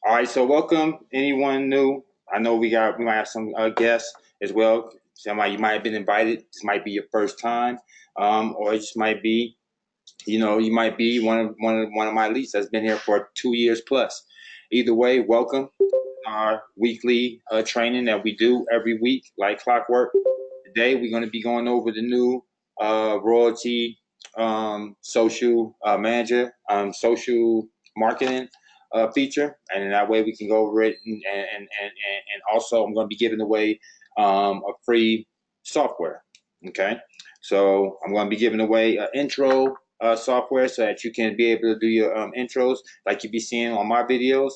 All right, so welcome anyone new. I know we might have some guests as well. Somebody you might have been invited. This might be your first time, or it just might be you might be one of my elites that's been here for 2 years plus. Either way, welcome. Our weekly training that we do every week, like clockwork. Today we're going to be going over the new royalty social manager, social marketing feature, and in that way we can go over it. And also I'm going to be giving away a free software. Okay, so I'm going to be giving away an intro software so that you can be able to do your intros like you be seeing on my videos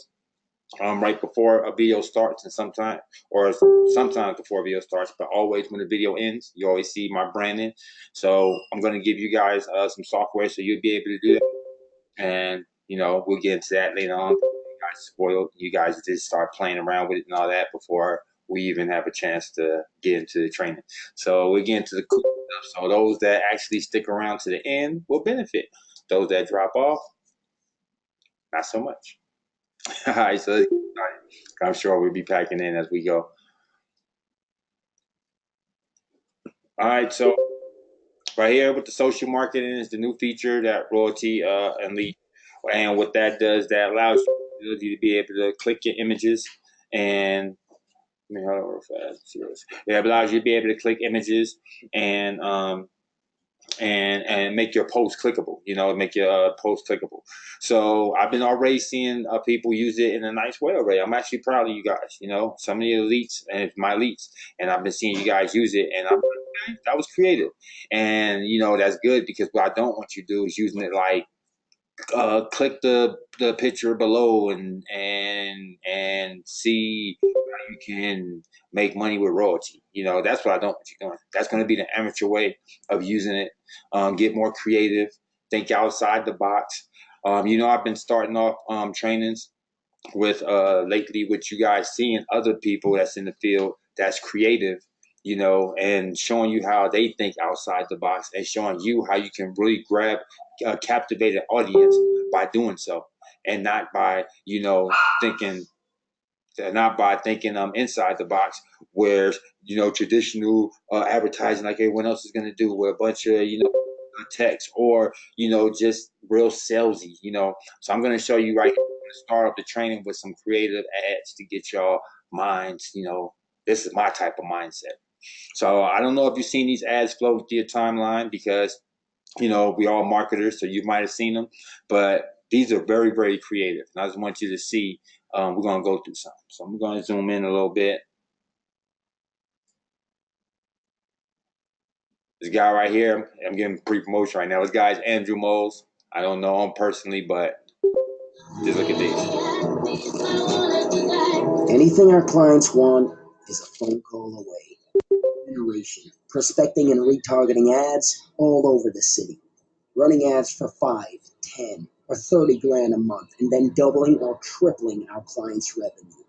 right before a video starts, and sometimes before a video starts, but always when the video ends, you always see my branding. So I'm going to give you guys some software so you'll be able to do that, and we'll get into that later on. You guys spoiled. You guys just start playing around with it and all that before we even have a chance to get into the training. So we're getting to the cool stuff. So those that actually stick around to the end will benefit. Those that drop off, not so much. All right, so I'm sure we'll be packing in as we go. All right, so right here with the social marketing is the new feature that Royaltie Elite, and what that does, that allows you to be able to click your images and let me hold on real fast. It allows you to be able to click images and make your post clickable, make your post clickable. So I've been already seeing people use it in a nice way already. I'm actually proud of you guys. Some of the elites and my elites, and I've been seeing you guys use it, and that was creative, and that's good, because what I don't want you to do is using it like click the picture below and see how you can make money with royalty. That's what I don't want you doing. That's going to be the amateur way of using it. Get more creative, think outside the box. I've been starting off trainings with lately with you guys seeing other people that's in the field that's creative, and showing you how they think outside the box, and showing you how you can really grab captivate an audience by doing so, and not by thinking inside the box, where traditional advertising like everyone else is going to do, with a bunch of text, or just real salesy. So I'm going to show you right here. I'm going to start up the training with some creative ads to get y'all minds. This is my type of mindset. So I don't know if you've seen these ads flow through your timeline, because we all marketers, so you might have seen them, but these are very, very creative. And I just want you to see, we're going to go through some. So I'm going to zoom in a little bit. This guy right here, I'm getting pre-promotion right now. This guy's Andrew Moles. I don't know him personally, but just look at these. Anything our clients want is a phone call away. Generation, prospecting and retargeting ads all over the city. Running ads for 5, 10, or 30 grand a month, and then doubling or tripling our clients' revenue.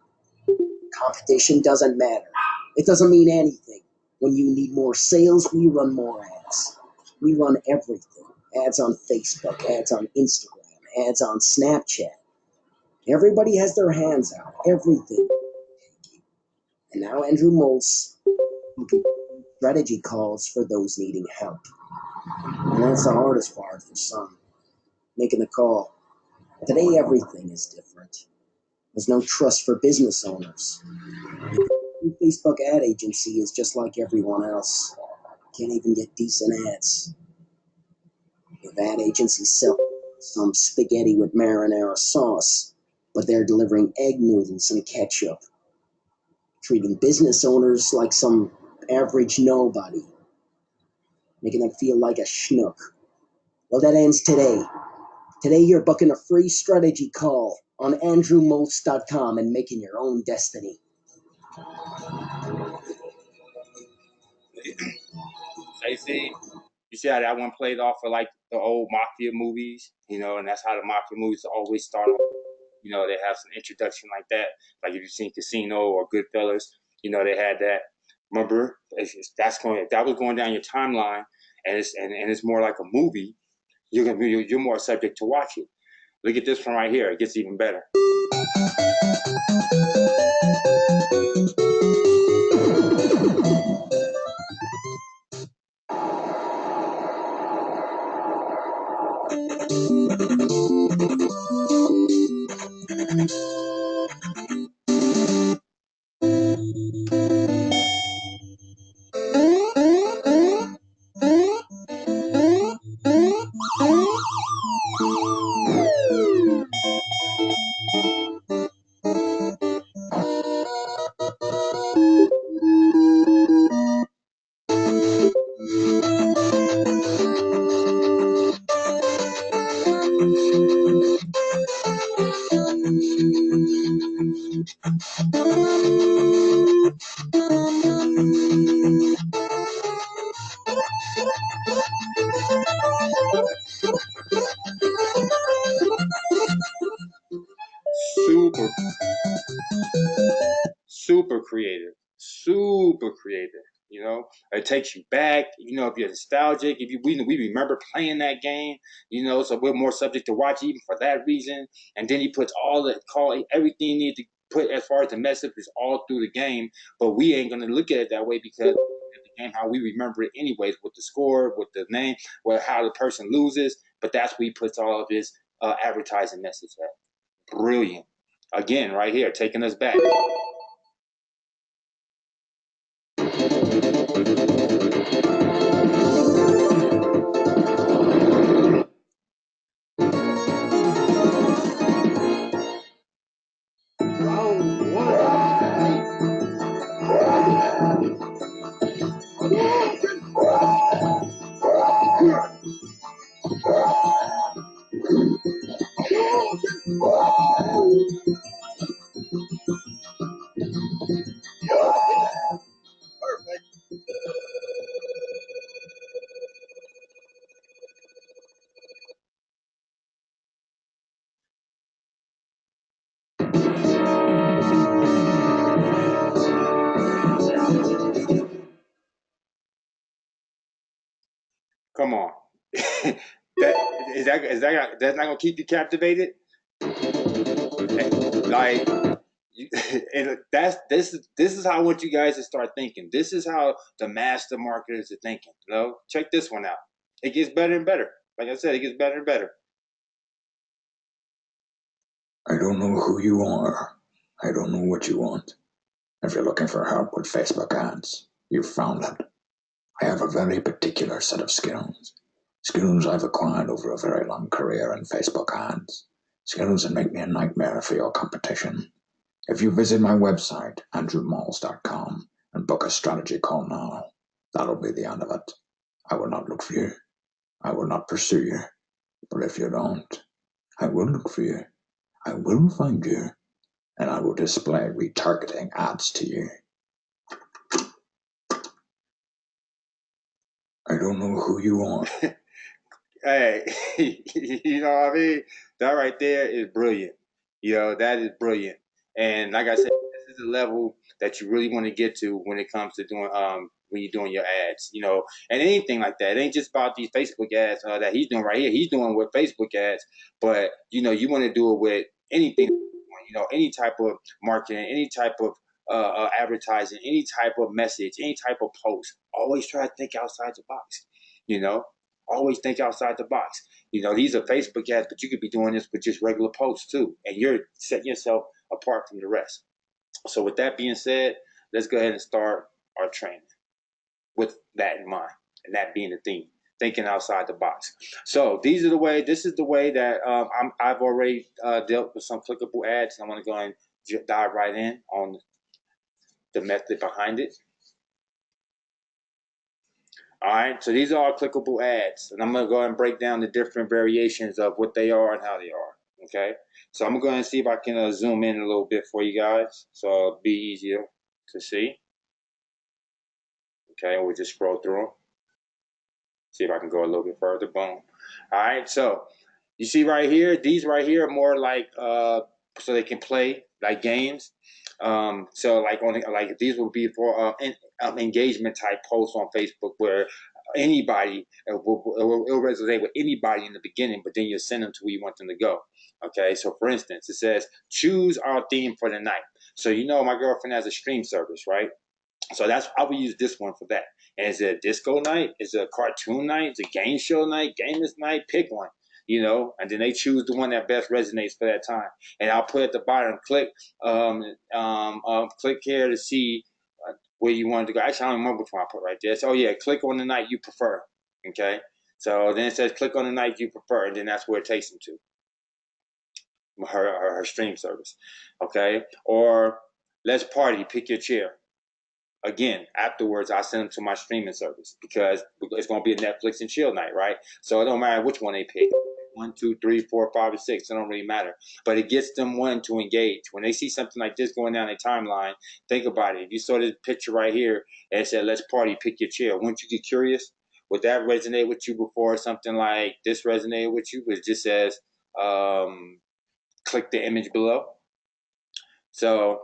Competition doesn't matter. It doesn't mean anything. When you need more sales, we run more ads. We run everything. Ads on Facebook, ads on Instagram, ads on Snapchat. Everybody has their hands out. Everything. And now Andrew Moltz looking strategy calls for those needing help. And that's the hardest part for some, making the call. Today, everything is different. There's no trust for business owners. The Facebook ad agency is just like everyone else. Can't even get decent ads. If ad agencies sell some spaghetti with marinara sauce, but they're delivering egg noodles and ketchup, treating business owners like some average nobody, making them feel like a schnook. Well, that ends today. Today you're booking a free strategy call on andrewmoltz.com and making your own destiny. You see how that one played off of like the old mafia movies, and that's how the mafia movies always start off. They have some introduction like that. Like if you've seen Casino or Goodfellas, they had that. Remember, that was going down your timeline, and it's more like a movie. You're more subject to watch it. Look at this one right here. It gets even better. Super, super creative, super creative. You know, it takes you back. You know, if you're nostalgic, if you we remember playing that game. You know, so we're more subject to watch even for that reason. And then he puts all the call everything you need to put as far as the message is all through the game. But we ain't gonna look at it that way because the game how we remember it anyways, with the score, with the name, with how the person loses. But that's where he puts all of his advertising message at. Brilliant. Again, right here, taking us back. Round one. Come on. That's not gonna keep you captivated? Like and this is how I want you guys to start thinking. This is how the master marketers are thinking. You know, check this one out. It gets better and better. Like I said, it gets better and better. I don't know who you are. I don't know what you want. If you're looking for help with Facebook ads, you've found it. I have a very particular set of skills. Skills I've acquired over a very long career in Facebook ads. Skills that make me a nightmare for your competition. If you visit my website, andrewmalls.com, and book a strategy call now, that'll be the end of it. I will not look for you. I will not pursue you. But if you don't, I will look for you. I will find you. And I will display retargeting ads to you. I don't know who you are. Hey, you know what I mean? That right there is brilliant. You know, that is brilliant. And like I said, this is the level that you really want to get to when it comes to doing when you're doing your ads, you know, and anything like that. It ain't just about these Facebook ads that he's doing right here. He's doing with Facebook ads, but you know, you want to do it with anything, you know, any type of marketing, any type of advertising, any type of message, any type of post. Always try to think outside the box, you know. Always think outside the box. You know, these are Facebook ads, but you could be doing this with just regular posts too, and you're setting yourself apart from the rest. So, with that being said, let's go ahead and start our training with that in mind, and that being the theme, thinking outside the box. So, these are the way. This is the way that I've already dealt with some clickable ads. I'm going to go and dive right in on the method behind it. All right, so these are all clickable ads, and I'm gonna go ahead and break down the different variations of what they are and how they are. Okay, so I'm gonna go ahead and see if I can zoom in a little bit for you guys, so it'll be easier to see. Okay, we'll just scroll through them. See if I can go a little bit further. Boom. All right, so you see right here, these right here are more like so they can play like games. So like on like these will be for engagement type posts on Facebook where anybody it will resonate with anybody in the beginning, but then you send them to where you want them to go. Okay, so for instance, it says choose our theme for the night. So my girlfriend has a stream service, right? So I would use this one for that. And is it a disco night? Is it a cartoon night? Is it a game show night? Gamers night? Pick one. And then they choose the one that best resonates for that time. And I'll put at the bottom, click here to see where you want to go. Actually, I don't remember which one I put right there. So, yeah, click on the night you prefer. Okay. So then it says click on the night you prefer, and then that's where it takes them to her stream service. Okay. Or let's party. Pick your chair. Again, afterwards, I send them to my streaming service because it's going to be a Netflix and chill night, right? So it don't matter which one they pick. 1, 2, 3, 4, 5, or 6. It don't really matter. But it gets them to engage. When they see something like this going down their timeline, think about it. If you saw this picture right here and it said, let's party, pick your chair. Wouldn't you get curious? Would that resonate with you before something like this resonated with you? It just says, click the image below. So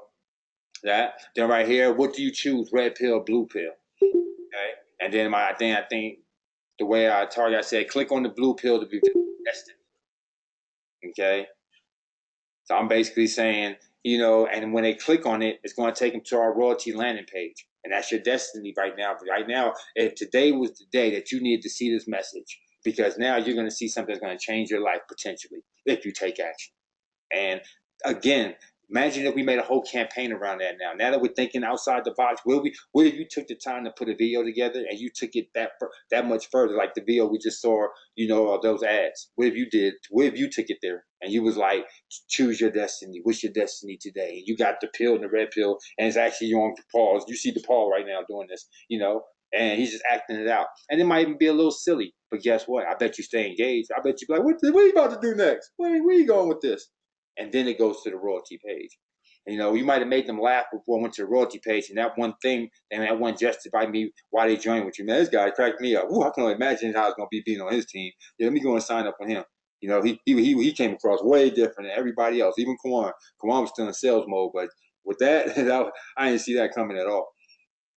then right here, what do you choose? Red pill, blue pill. Okay. And then I think the way I target, I said, click on the blue pill to be destiny. Okay. So I'm basically saying, and when they click on it, it's going to take them to our royalty landing page. And that's your destiny right now. Right now, if today was the day that you needed to see this message, because now you're going to see something that's going to change your life potentially if you take action. And again, imagine if we made a whole campaign around that now. Now that we're thinking outside the box, what if you took the time to put a video together and you took it that much further, like the video we just saw, of those ads? What if you did? What if you took it there and you was like, choose your destiny. What's your destiny today? And you got the pill and the red pill, and it's actually you on Paul. You see the Paul right now doing this, and he's just acting it out. And it might even be a little silly, but guess what? I bet you stay engaged. I bet you be like, what are you about to do next? Where are you going with this? And then it goes to the royalty page. You might have made them laugh before I went to the royalty page, and that one thing and that one justified me why they joined with you. Man, this guy cracked me up. Ooh, I can only imagine how it's going to be being on his team. Yeah, let me go and sign up with him. He came across way different than everybody else. Even Kwan was still in sales mode, but with that, I didn't see that coming at all.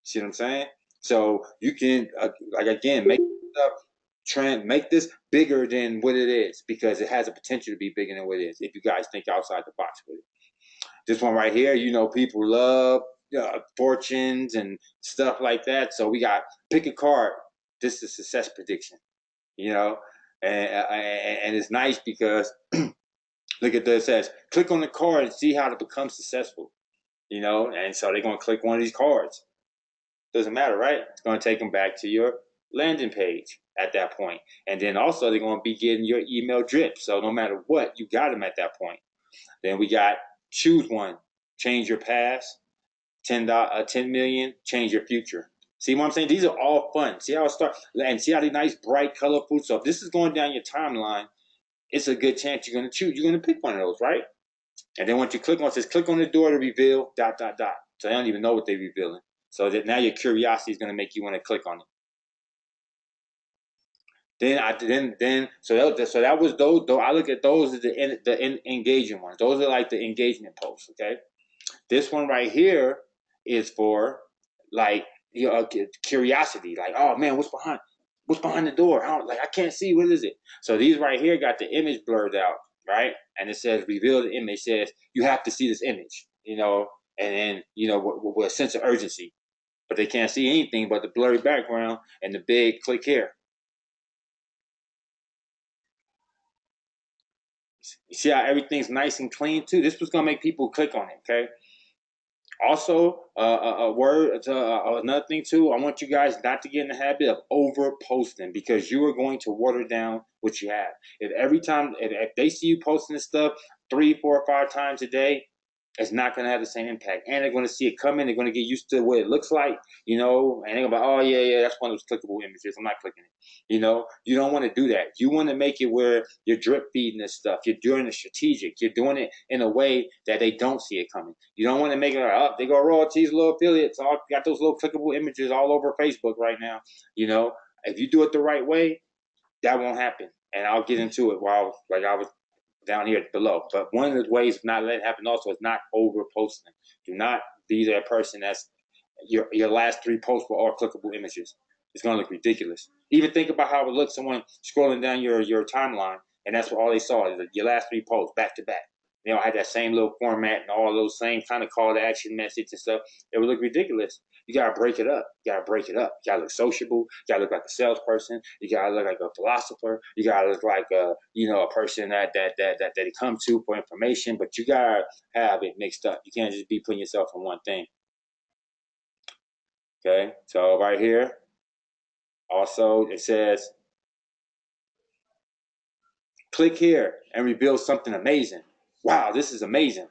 See what I'm saying? So you can, again, make this bigger than what it is because it has a potential to be bigger than what it is if you guys think outside the box with it. This one right here, people love fortunes and stuff like that. So we got pick a card. This is success prediction, and it's nice because look at this. It says click on the card and see how to become successful, and so they're going to click one of these cards. Doesn't matter, right? It's going to take them back to your landing page at that point. And then also they're going to be getting your email drip. So no matter what, you got them at that point. Then we got choose one, change your past, 10 million, change your future. See what I'm saying? These are all fun. See how it starts, and see how they're nice, bright, colorful. So if this is going down your timeline, it's a good chance you're going to choose. You're going to pick one of those, right? And then once you click on it, says click on the door to reveal, ... So they don't even know what they're revealing. So that now your curiosity is going to make you want to click on it. So that was those. Though I look at those as the engaging ones. Those are like the engagement posts. Okay, this one right here is for like curiosity. Like, oh man, what's behind the door? I can't see. What is it? So these right here got the image blurred out, right? And it says reveal the image. It says you have to see this image, and then with a sense of urgency. But they can't see anything but the blurry background and the big click here. You see how everything's nice and clean too? This was gonna make people click on it, okay? Also, another thing too, I want you guys not to get in the habit of over posting because you are going to water down what you have. If they see you posting this stuff 3, 4, 5 times a day, it's not going to have the same impact. And they're going to see it coming. They're going to get used to what it looks like, and they're going to be like, oh, yeah, that's one of those clickable images. I'm not clicking it. You don't want to do that. You want to make it where you're drip feeding this stuff. You're doing it strategic. You're doing it in a way that they don't see it coming. You don't want to make it like, oh, they go royalties, little affiliates. All got those little clickable images all over Facebook right now. If you do it the right way, that won't happen. And I'll get into it while I was down here below. But one of the ways of not letting it happen also is not over posting. Do not be that person that's your last 3 posts were all clickable images. It's gonna look ridiculous. Even think about how it looks someone scrolling down your timeline and that's what all they saw is your last 3 posts back to back. They all had that same little format and all those same kind of call to action message and stuff. It would look ridiculous. You gotta break it up. You gotta break it up. You gotta look sociable. You gotta look like a salesperson. You gotta look like a philosopher. You gotta look like a person that they come to for information. But you gotta have it mixed up. You can't just be putting yourself in one thing. Okay, so right here, also it says, click here and reveal something amazing. Wow, this is amazing.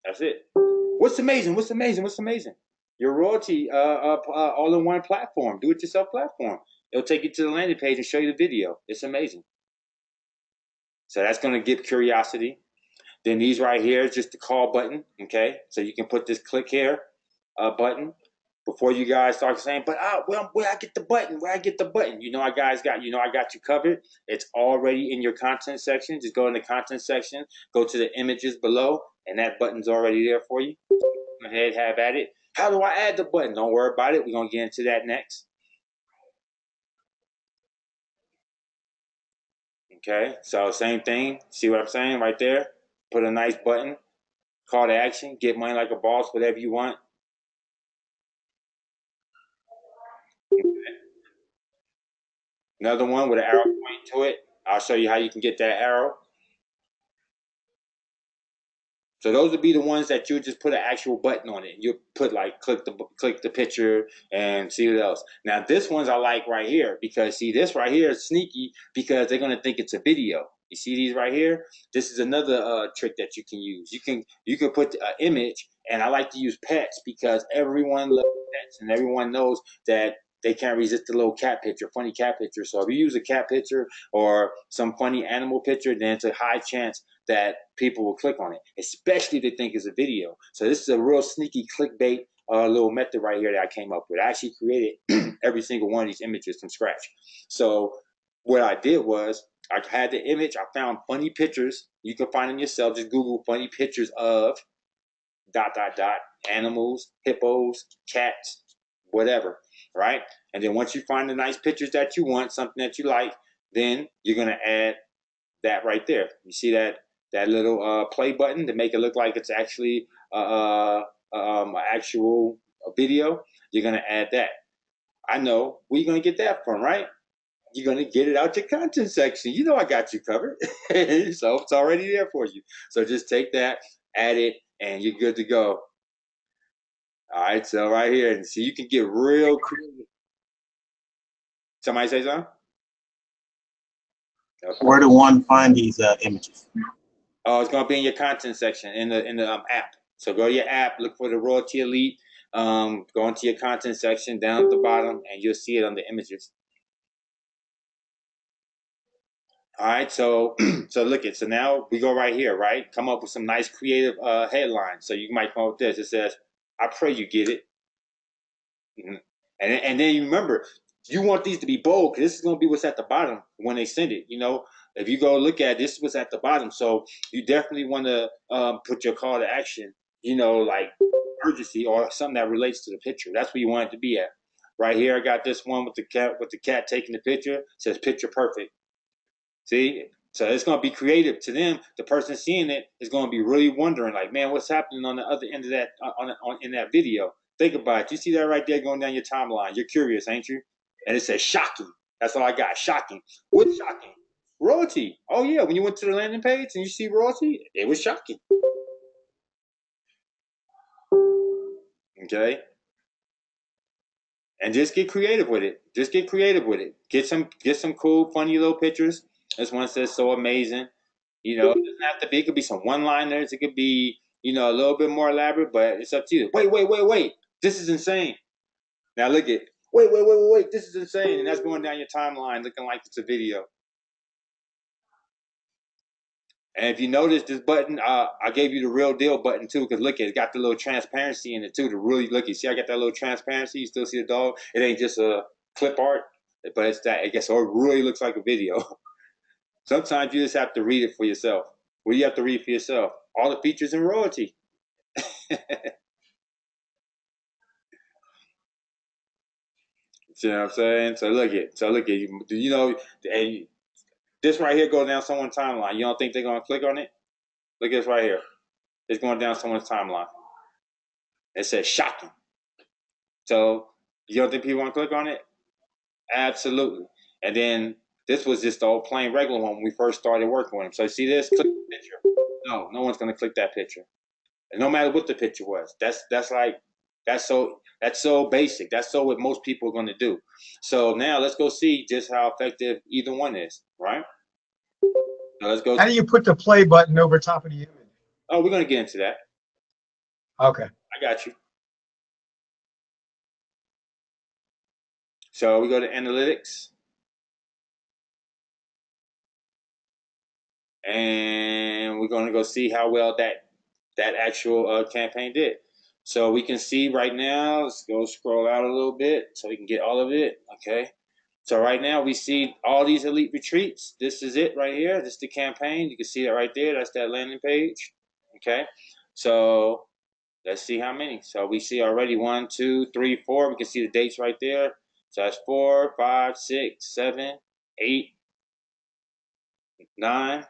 That's it. What's amazing? What's amazing? What's amazing? Your Royaltie all-in-one platform, do-it-yourself platform. It'll take you to the landing page and show you the video. It's amazing. So that's going to get curiosity. Then these right here is just the call button, okay? So you can put this click here button before you guys start saying, but well, where I get the button? Where I get the button? I got you covered. It's already in your content section. Just go in the content section, go to the images below, and that button's already there for you. Go ahead, have at it. How do I add the button? Don't worry about it. We're gonna get into that next. Okay, so same thing. See what I'm saying right there? Put a nice button, call to action, get money like a boss, whatever you want. Another one with an arrow pointing to it. I'll show you how you can get that arrow. So those would be the ones that you just put an actual button on it. You put like click the picture and see what else. Now this one's I like right here because see this right here is sneaky because they're gonna think it's a video. You see these right here? This is another trick that you can use. You can put an image, and I like to use pets because everyone loves pets and everyone knows that they can't resist the little cat picture, funny cat picture. So if you use a cat picture or some funny animal picture, then it's a high chance that people will click on it, especially if they think it's a video. So this is a real sneaky clickbait little method right here that I came up with. I actually created every single one of these images from scratch. So what I did was I had the image. I found funny pictures. You can find them yourself. Just Google funny pictures of ... animals, hippos, cats, whatever, right? And then once you find the nice pictures that you want, something that you like, then you're gonna add that right there. You see that little play button to make it look like it's actually an actual video. You're gonna add that. I know where you're gonna get that from, right? You're gonna get it out your content section. You know I got you covered, so it's already there for you. So just take that, add it, and you're good to go. All right, so right here, and see you can get real creative. Somebody say something? Okay. Where do one find these images? Oh, it's gonna be in your content section in the app. So go to your app, look for the Royaltie Elite. Go into your content section down at the bottom, and you'll see it on the images. All right, so look it. So now we go right here, right? Come up with some nice creative headlines. So you might come up with this. It says, "I pray you get it," and then you remember you want these to be bold because this is going to be what's at the bottom when they send it. If you go look at this, what's at the bottom. So you definitely want to put your call to action. Like urgency or something that relates to the picture. That's where you want it to be at. Right here, I got this one with the cat taking the picture. It says picture perfect. See, so it's going to be creative to them. The person seeing it is going to be really wondering, like, man, what's happening on the other end of that in that video? Think about it. You see that right there going down your timeline. You're curious, ain't you? And it says shocking. That's all I got. Shocking. What's shocking? Royaltie. Oh yeah, when you went to the landing page and you see Royaltie, it was shocking. Okay. And just get creative with it. Just get creative with it. Get some cool, funny little pictures. This one says so amazing. It doesn't have to be. It could be some one-liners. It could be, a little bit more elaborate, but it's up to you. Wait. This is insane. Now look at, wait. This is insane. And that's going down your timeline looking like it's a video. And if you notice this button, I gave you the real deal button too, because look, it's got the little transparency in it too to really look. You see, I got that little transparency. You still see the dog. It ain't just a clip art, but it's that. I guess so it really looks like a video. Sometimes you just have to read it for yourself. What do you have to read for yourself? All the features in Royaltie. See what I'm saying? So look at, and This right here goes down someone's timeline. You don't think they're gonna click on it? Look at this right here. It's going down someone's timeline. It says shocking. So you don't think people want to click on it? Absolutely. And then this was just the old plain regular one when we first started working with him. So you see this? Click the picture. No, no one's gonna click that picture. And no matter what the picture was. That's so basic. That's so what most people are gonna do. So now let's go see just how effective either one is, right? Now let's go. How do you put the play button over top of the image? Oh, we're gonna get into that. Okay. I got you. So we go to analytics. And we're going to go see how well that actual campaign did. So we can see right now, let's go scroll out a little bit so we can get all of it. Okay. So right now we see all these elite retreats. This is it right here. This is the campaign. You can see that right there. That's that landing page. Okay. So let's see how many. So we see already 1, 2, 3, 4. We can see the dates right there. So that's 4, 5, 6, 7, 8, 9.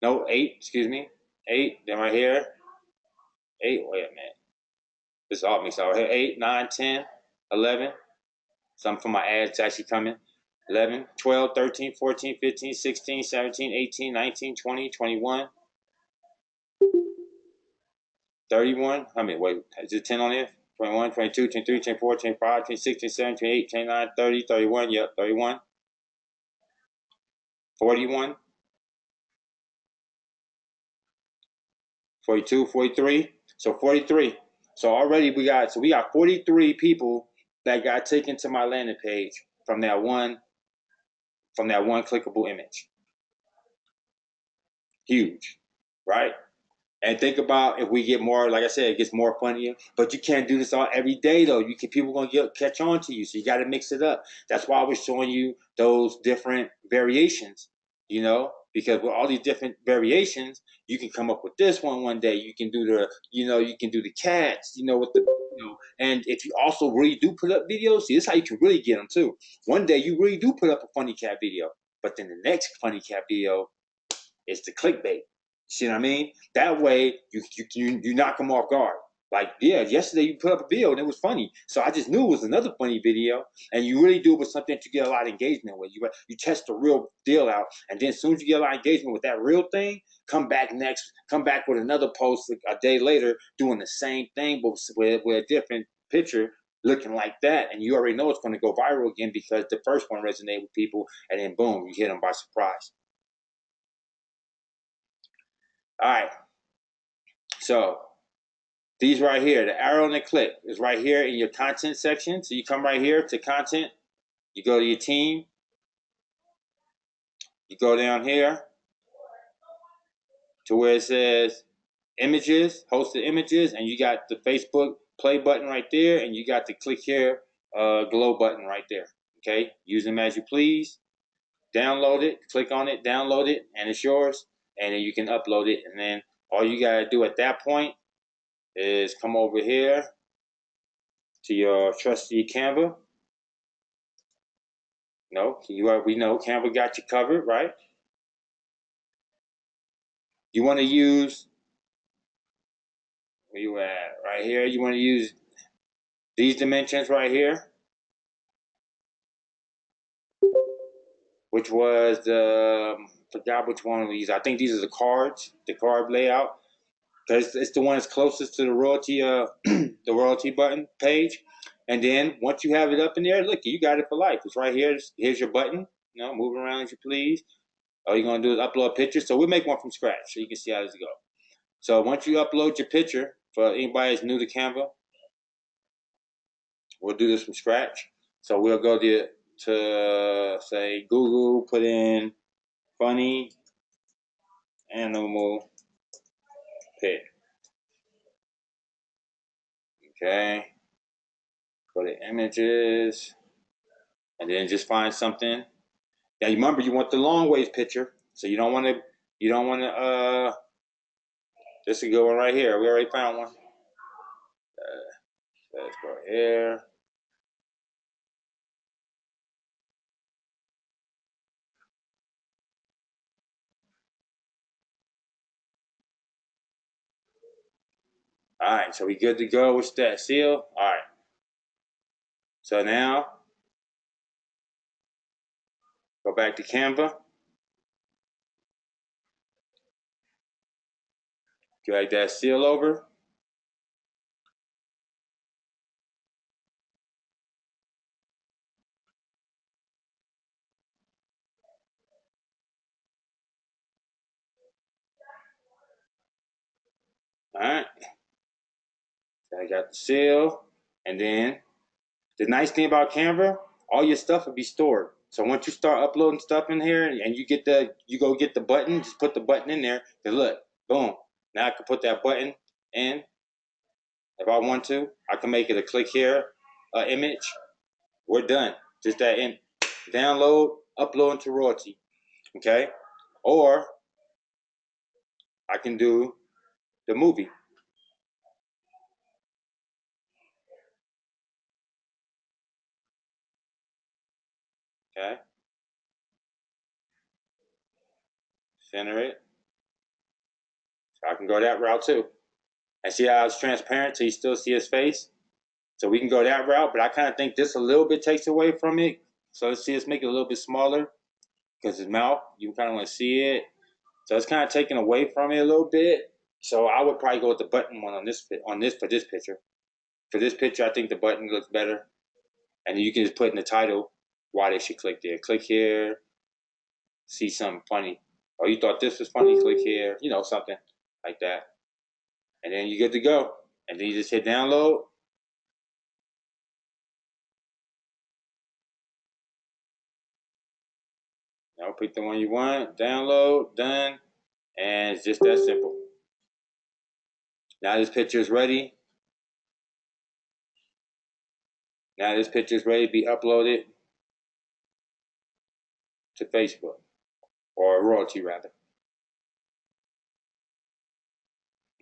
No, 8, excuse me. 8, then right here. 8, wait a minute. This is all mixed out right here. 8, 9, 10, 11. Some for my ads actually coming. 11, 12, 13, 14, 15, 16, 17, 18, 19, 20, 21, 31. I mean, wait, is it 10 on there? 21, 22, 23, 24, 25, 26, 27, 28, 29, 30, 31. Yep, 31. 41. 42, 43. So 43. So already we got 43 people that got taken to my landing page from that one clickable image. Huge, right? And think about if we get more, like I said, it gets more funnier. But you can't do this all every day though. People gonna catch on to you, so you got to mix it up. That's why we're showing you those different variations. Because with all these different variations, you can come up with this one day. You can do the cats. With the. And if you also really do put up videos, see, this is how you can really get them too. One day you really do put up a funny cat video, but then the next funny cat video is the clickbait. See what I mean? That way you knock them off guard. Like, yeah, yesterday you put up a video and it was funny. So I just knew it was another funny video. And you really do it with something that you get a lot of engagement with. You test the real deal out. And then as soon as you get a lot of engagement with that real thing, come back with another post a day later doing the same thing, but with a different picture looking like that. And you already know it's going to go viral again because the first one resonated with people. And then boom, you hit them by surprise. All right. So these right here, the arrow and the click is right here in your content section. So you come right here to content. You go to your team. You go down here to where it says images, hosted images, and you got the Facebook play button right there, and you got the click here glow button right there. Okay, use them as you please. Download it, click on it, download it, and it's yours. And then you can upload it. And then all you gotta do at that point is come over here to your trusty Canva. No, we know Canva got you covered, right? You want to use, where you at? Right here. You want to use these dimensions right here, which was forgot which one of these. I think these are the card layout, because it's the one that's closest to the royalty button page. And then once you have it up in there, look, you got it for life. It's right here. Here's your button. Move around as you please. All you're gonna do is upload pictures. So we'll make one from scratch so you can see how this goes. So once you upload your picture, for anybody that's new to Canva, we'll do this from scratch. So we'll go to say Google, put in funny animal pic. Okay. Go to images, and then just find something. Now remember, you want the long ways picture, so you don't want to. This is a good one right here. We already found one. Let's go here. All right, so we good to go with that seal. All right. So now go back to Canva. Drag that seal over. All right. So I got the seal, and then the nice thing about Canva, all your stuff will be stored. So once you start uploading stuff in here, and you go get the button, just put the button in there. And look, boom. Now I can put that button in if I want to. I can make it a click here image. We're done. Just that in. Download, upload into Royaltie. Okay, or I can do the movie. Okay, center it. So I can go that route too. And see how it's transparent so you still see his face? So we can go that route, but I kind of think this a little bit takes away from it. So let's see, let's make it a little bit smaller because his mouth, you kind of want to see it. So it's kind of taken away from it a little bit. So I would probably go with the button one on this for this picture. For this picture, I think the button looks better. And you can just put in the title why they should click there. Click here, see something funny. Oh, you thought this was funny? Click here. You know, something like that. And then you're good to go. And then you just hit download. You know, pick the one you want, download, done, and it's just that simple. Now this picture is ready. Now this picture is ready to be uploaded to Facebook, or Royaltie rather.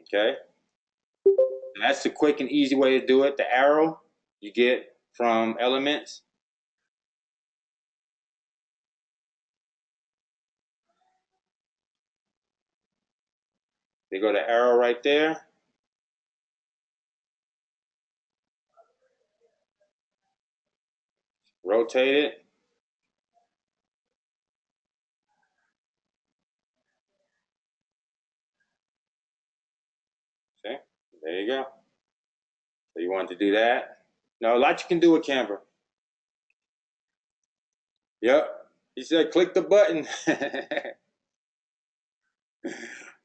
Okay? And that's the quick and easy way to do it. The arrow you get from Elements. They go to arrow right there. Rotate it. See? There you go. So you want to do that. Now, a lot you can do with Canva. Yep. He said, click the button.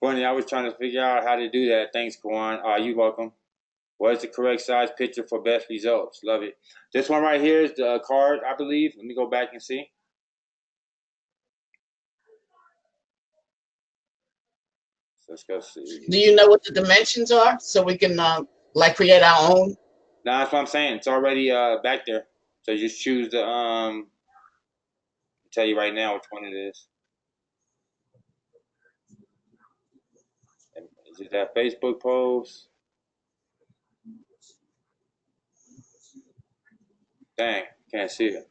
Funny, I was trying to figure out how to do that. Thanks, Kwan. You're welcome. What is the correct size picture for best results? Love it. This one right here is the card, I believe. Let me go back and see. So let's go see. Do you know what the dimensions are so we can like create our own? No, that's what I'm saying. It's already back there. So you just choose the I'll tell you right now which one it is. Is it that Facebook post? Dang, can't see it.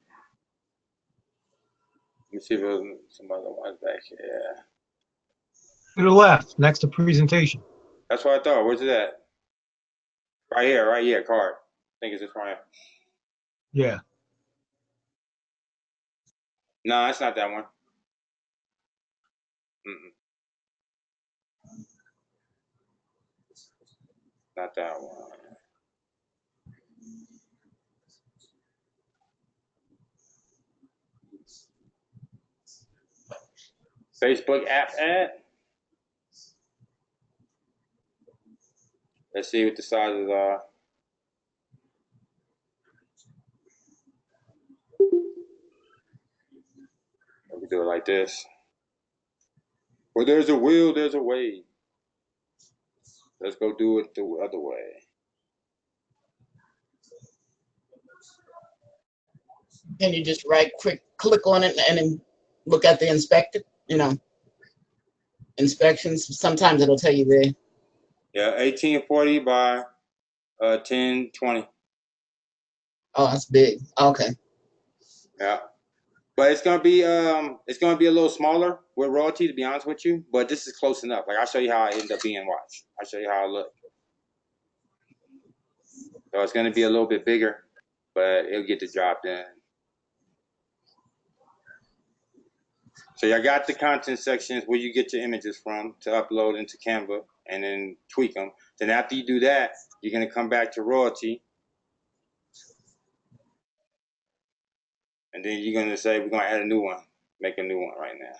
Let me see if there's some other ones back here. To the left, next to presentation. That's what I thought. Where's it at? Right here, card. I think it's this one here. Yeah. No, that's not that one. Not that one. Facebook app ad. Let's see what the sizes are. We do it like this. Where there's a will, there's a way. Let's go do it the other way. Can you just click on it and then look at the inspections? Sometimes it'll tell you there. Yeah, 1840 by 1020. Oh, that's big. Okay. Yeah. But it's gonna be a little smaller with Royaltie, to be honest with you. But this is close enough. Like I'll show you how I end up being. Watch. I'll show you how I look. So it's going to be a little bit bigger, but it'll get the job done. So y'all got the content sections where you get your images from to upload into Canva and then tweak them. Then after you do that, you're going to come back to Royaltie. And then you're going to say, we're going to add a new one, make a new one right now.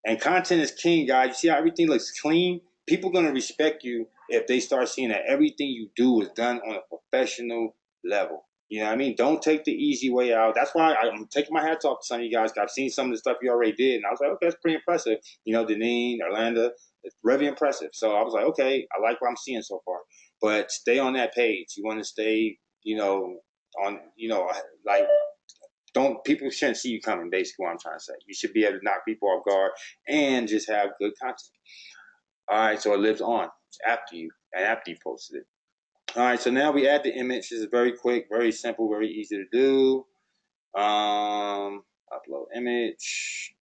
And content is king, guys. You see how everything looks clean? People are going to respect you if they start seeing that everything you do is done on a professional level. You know what I mean? Don't take the easy way out. That's why I'm taking my hats off to some of you guys. I've seen some of the stuff you already did, and I was like, okay, that's pretty impressive. You know, Deneen, Orlando, it's really impressive. So I was like, okay, I like what I'm seeing so far. But stay on that page. You want to stay, like, don't people shouldn't see you coming. Basically, what I'm trying to say, you should be able to knock people off guard and just have good content. All right, so it lives on after you and after you posted it. All right, so now we add the image. This is very quick, very simple, very easy to do. Upload image.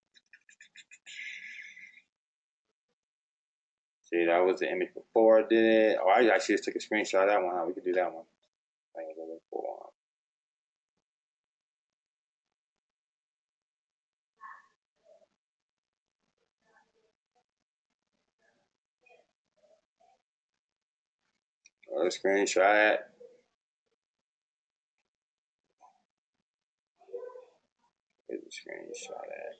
See, that was the image before I did it. Oh, I actually just took a screenshot of that one. We could do that one. Screenshot. Here's a screenshot at.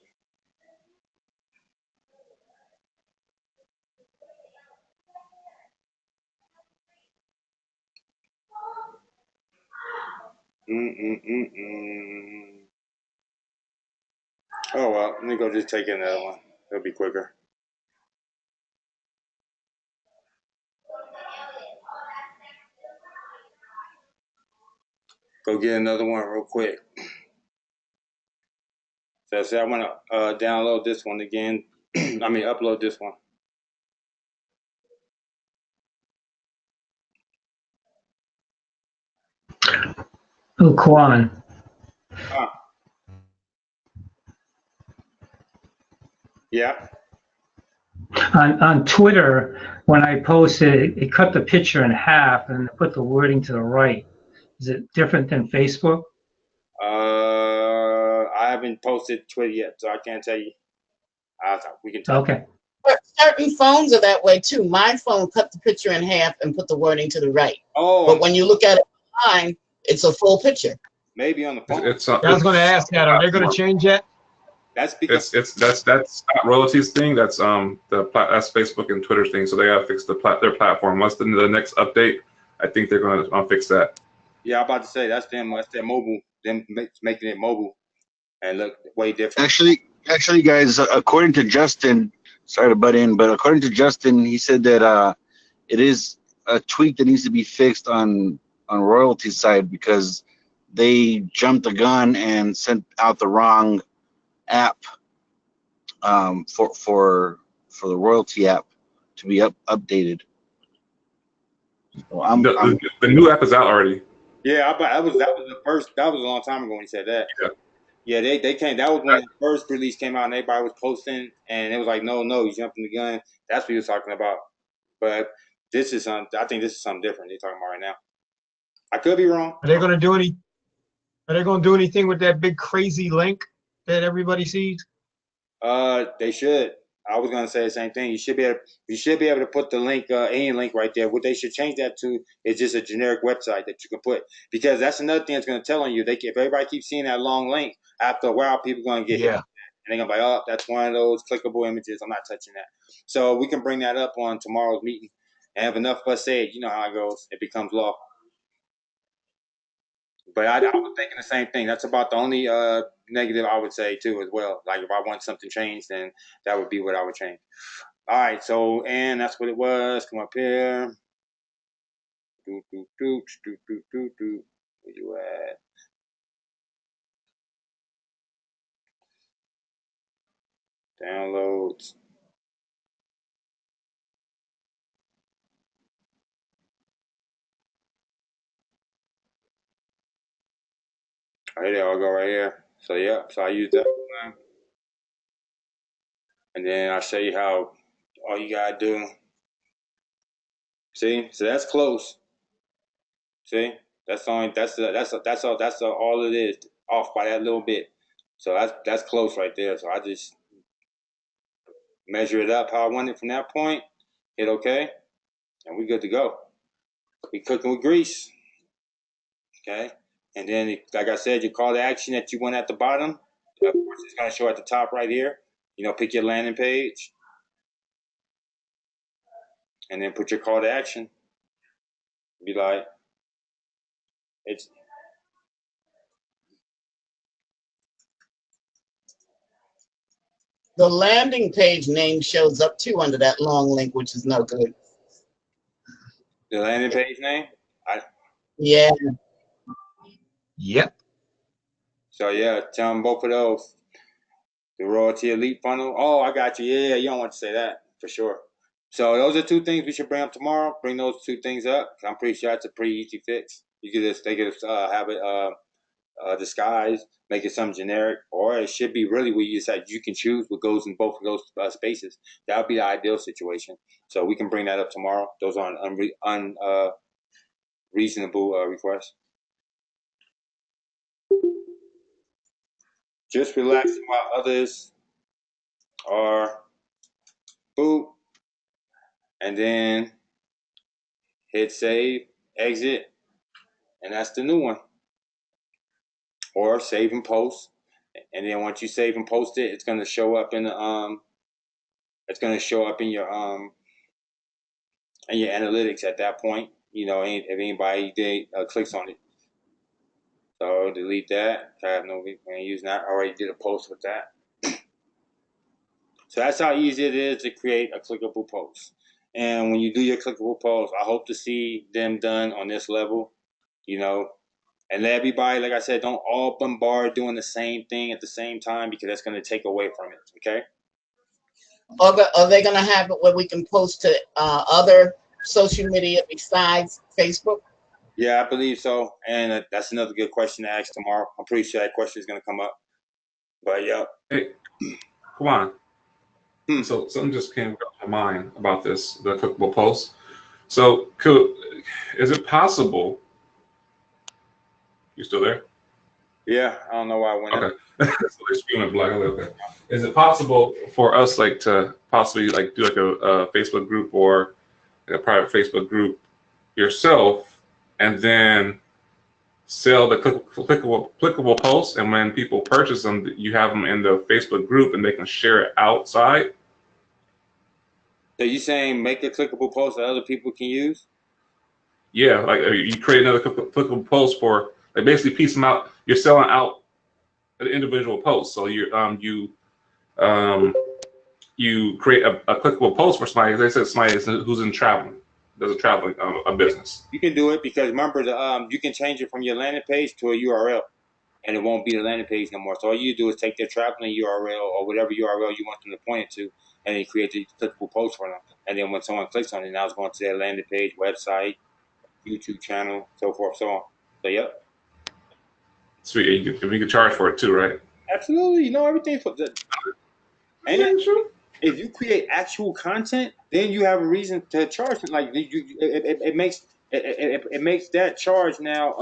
Oh well, let me go just take another one. It'll be quicker. Go get another one real quick. So I say I want to download this one again. I mean, upload this one. Oh, Kwan. Yeah. On Twitter, when I posted it cut the picture in half and put the wording to the right. Is it different than Facebook? I haven't posted Twitter yet, so I can't tell you. We can tell. Okay. Certain phones are that way too. My phone cut the picture in half and put the wording to the right. Oh, but when you look at it online, it's a full picture. Maybe on the phone. It's I was going to ask that. Are they going to change that? That's because that's not Royaltie's thing. That's that's Facebook and Twitter's thing. So they gotta fix their platform. Once the next update, I think they're gonna fix that. Yeah, I'm about to say that's them. That's their mobile. Them making it mobile and look way different. Actually, guys, according to Justin, sorry to butt in, but according to Justin, he said that it is a tweak that needs to be fixed on Royaltie's side because they jumped the gun and sent out the wrong app for the Royaltie app to be updated. So the new app is out already. Yeah, that was the first. That was a long time ago when he said that. Yeah, they came. That was when the first release came out, and everybody was posting, and it was like, no, you jumping the gun. That's what he was talking about. But this is I think this is something different they're talking about right now. I could be wrong. Are they going to do any? Are they going to do anything with that big crazy link that everybody sees? They should. I was gonna say the same thing. You should be able to put the link, any link right there. What they should change that to is just a generic website that you can put, because that's another thing that's gonna tell on you. If everybody keeps seeing that long link, after a while, people are gonna get hit, and they're gonna be like, oh, that's one of those clickable images. I'm not touching that. So we can bring that up on tomorrow's meeting, and if enough of us say it, you know how it goes. It becomes law. But I was thinking the same thing. That's about the only negative I would say too, as well. Like if I want something changed, then that would be what I would change. All right, so and that's what it was. Come up here. Where you at? Downloads. All right, there, I'll go right here. So yeah, so I use that one, and then I'll show you how all you gotta do. See, so that's close. See, that's only that's all it is, off by that little bit. So that's close right there. So I just measure it up how I want it from that point, hit OK, and we good to go. We cooking with grease, okay? And then, like I said, your call to action that you want at the bottom, of course, it's going to show at the top right here. Pick your landing page, and then put your call to action. Be like, it's The landing page name shows up too under that long link, which is no good. the landing page name. Yeah. Yep. So yeah, tell them both of those. The Royalty Elite funnel. Oh, I got you. Yeah, you don't want to say that for sure. So those are two things we should bring up tomorrow. Bring those two things up. I'm pretty sure it's a pretty easy fix. They could have it disguised, make it something generic, or it should be really where you decide you can choose what goes in both of those spaces. That would be the ideal situation. So we can bring that up tomorrow. Those are reasonable requests. Just relaxing while others are boot, and then hit save, exit, and that's the new one. Or save and post, and then once you save and post it, it's gonna show up in the it's gonna show up in your analytics at that point. If anybody clicks on it. So delete that. I have no reason to use that. I already did a post with that. So that's how easy it is to create a clickable post. And when you do your clickable post, I hope to see them done on this level, and let everybody, like I said, don't all bombard doing the same thing at the same time, because that's going to take away from it, okay? Are they going to have it where we can post to other social media besides Facebook? Yeah, I believe so. And that's another good question to ask tomorrow. I'm pretty sure that question is going to come up. But yeah. Hey, come on. So something just came to my mind about the clickable post. So is it possible? You still there? Yeah, I don't know why I went okay. So they're screaming black. Okay. Is it possible for us to possibly do a Facebook group or a private Facebook group yourself, and then sell the clickable posts, and when people purchase them, you have them in the Facebook group and they can share it outside? So you saying make a clickable post that other people can use? Yeah, you create another clickable post for basically piece them out. You're selling out an individual post, so you create a clickable post for somebody. They said somebody who's in traveling, does a traveling a business. You can do it, because remember you can change it from your landing page to a URL, and it won't be the landing page no more. So all you do is take their traveling URL or whatever URL you want them to point it to, and then create the clickable post for them. And then when someone clicks on it, now it's going to their landing page, website, YouTube channel, so forth, so on. So yep. Sweet. And you can charge for it too, right? Absolutely. Everything for the. And Yeah, sure. If you create actual content, then you have a reason to charge it. Like it makes that charge now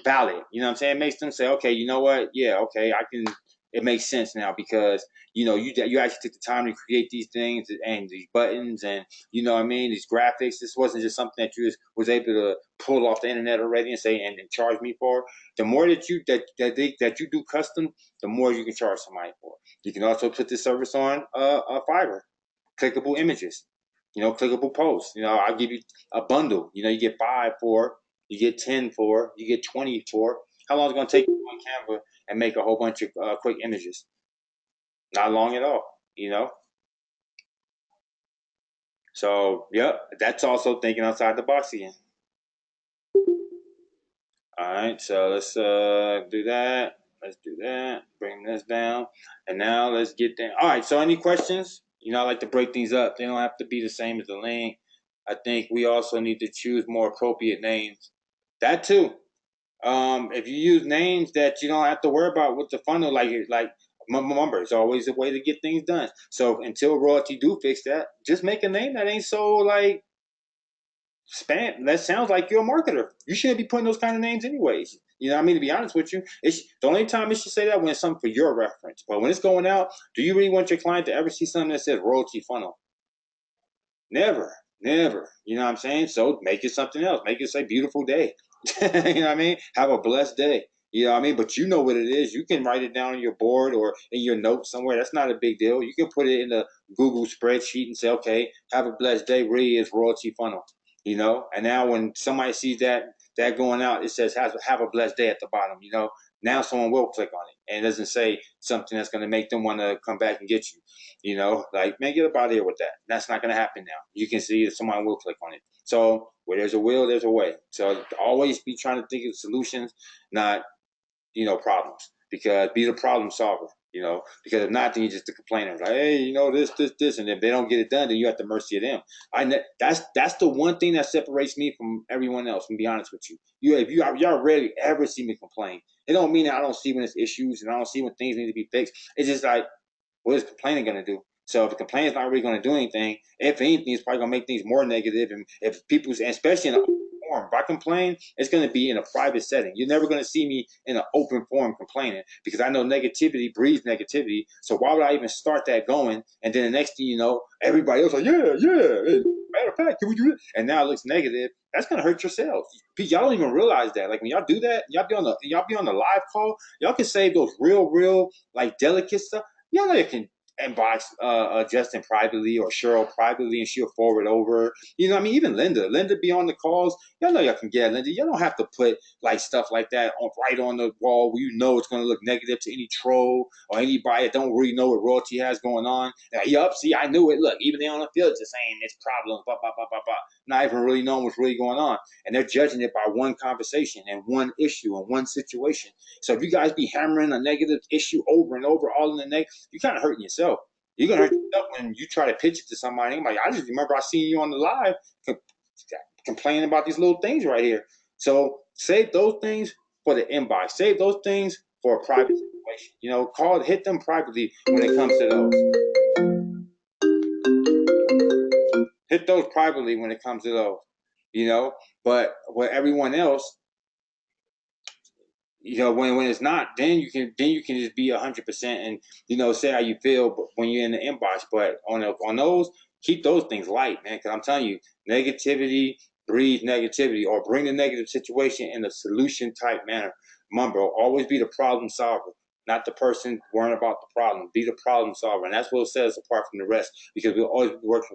valid. You know what I'm saying? It makes them say, okay, you know what? Yeah, okay, I can. It makes sense now, because you actually took the time to create these things and these buttons, and what I mean, these graphics. This wasn't just something that you was able to pull off the internet already and say and charge me for. The more that you do custom, the more you can charge somebody for. You can also put this service on Fiverr, clickable images, clickable posts. I'll give you a bundle. You get 5 for, you get 10 for, you get 20 for. How long is it going to take you on Canva and make a whole bunch of quick images? Not long at all, So, yep, that's also thinking outside the box again. All right, so let's do that. Let's do that. Bring this down. And now let's get down. All right, so any questions? I like to break things up. They don't have to be the same as the link. I think we also need to choose more appropriate names. That too. If you use names that you don't have to worry about with the funnel, remember, it's always a way to get things done. So until Royalty do fix that, just make a name that ain't so spam. That sounds like you're a marketer. You shouldn't be putting those kind of names anyways. You know what I mean? To be honest with you, it's the only time it should say that when it's something for your reference. But when it's going out, do you really want your client to ever see something that says royalty funnel? Never, never. You know what I'm saying? So make it something else. Make it say beautiful day. You know what I mean? Have a blessed day. You know what I mean? But you know what it is. You can write it down on your board or in your notes somewhere. That's not a big deal. You can put it in the Google spreadsheet and say, okay, have a blessed day. Really is royalty funnel. You know? And now when somebody sees that going out, it says have a blessed day at the bottom. You know? Now someone will click on it. And it doesn't say something that's going to make them want to come back and get you. You know, like, man, get up out of here with that. That's not going to happen now. You can see if someone will click on it. So where there's a will, there's a way. So always be trying to think of solutions, not, problems. Because be the problem solver, because if not, then you're just a complainer. Like, hey, this. And if they don't get it done, then you're at the mercy of them. That's the one thing that separates me from everyone else, to be honest with you. Y'all rarely ever see me complain. It don't mean that I don't see when there's issues and I don't see when things need to be fixed. It's just like, what is complaining going to do? So if the complaint is not really going to do anything, if anything, it's probably going to make things more negative. And if people's, especially in an open forum, if I complain, it's going to be in a private setting. You're never going to see me in an open forum complaining because I know negativity breeds negativity. So why would I even start that going? And then the next thing you know, everybody else like, yeah. Matter of fact, can we do it? And now it looks negative. That's going to hurt yourselves. Y'all don't even realize that. Like when y'all do that, y'all be on the live call. Y'all can save those real like delicate stuff. Y'all know you can inbox Justin privately or Cheryl privately and she'll forward over. You know what I mean? Even Linda be on the calls. Y'all know y'all can get Linda. Y'all don't have to put like stuff like that right on the wall where it's going to look negative to any troll or anybody that don't really know what royalty has going on. Yup, see, I knew it. Look, even they on the field just saying it's problems, blah, blah, blah, blah, blah. Not even really knowing what's really going on. And they're judging it by one conversation and one issue and one situation. So if you guys be hammering a negative issue over and over, all in the neck, you're kind of hurting yourself. You're gonna hurt yourself when you try to pitch it to somebody. I'm like, I just remember I seen you on the live complaining about these little things right here. So save those things for the inbox. Save those things for a private situation. Hit them privately when it comes to those. Hit those privately when it comes to those. But with everyone else, when it's not, then you can just be 100% and say how you feel. But when you're in the inbox, but on those, keep those things light, man. Because I'm telling you, negativity breeds negativity, or bring the negative situation in a solution type manner. Remember, always be the problem solver, not the person worrying about the problem. Be the problem solver, and that's what sets us apart from the rest. Because we always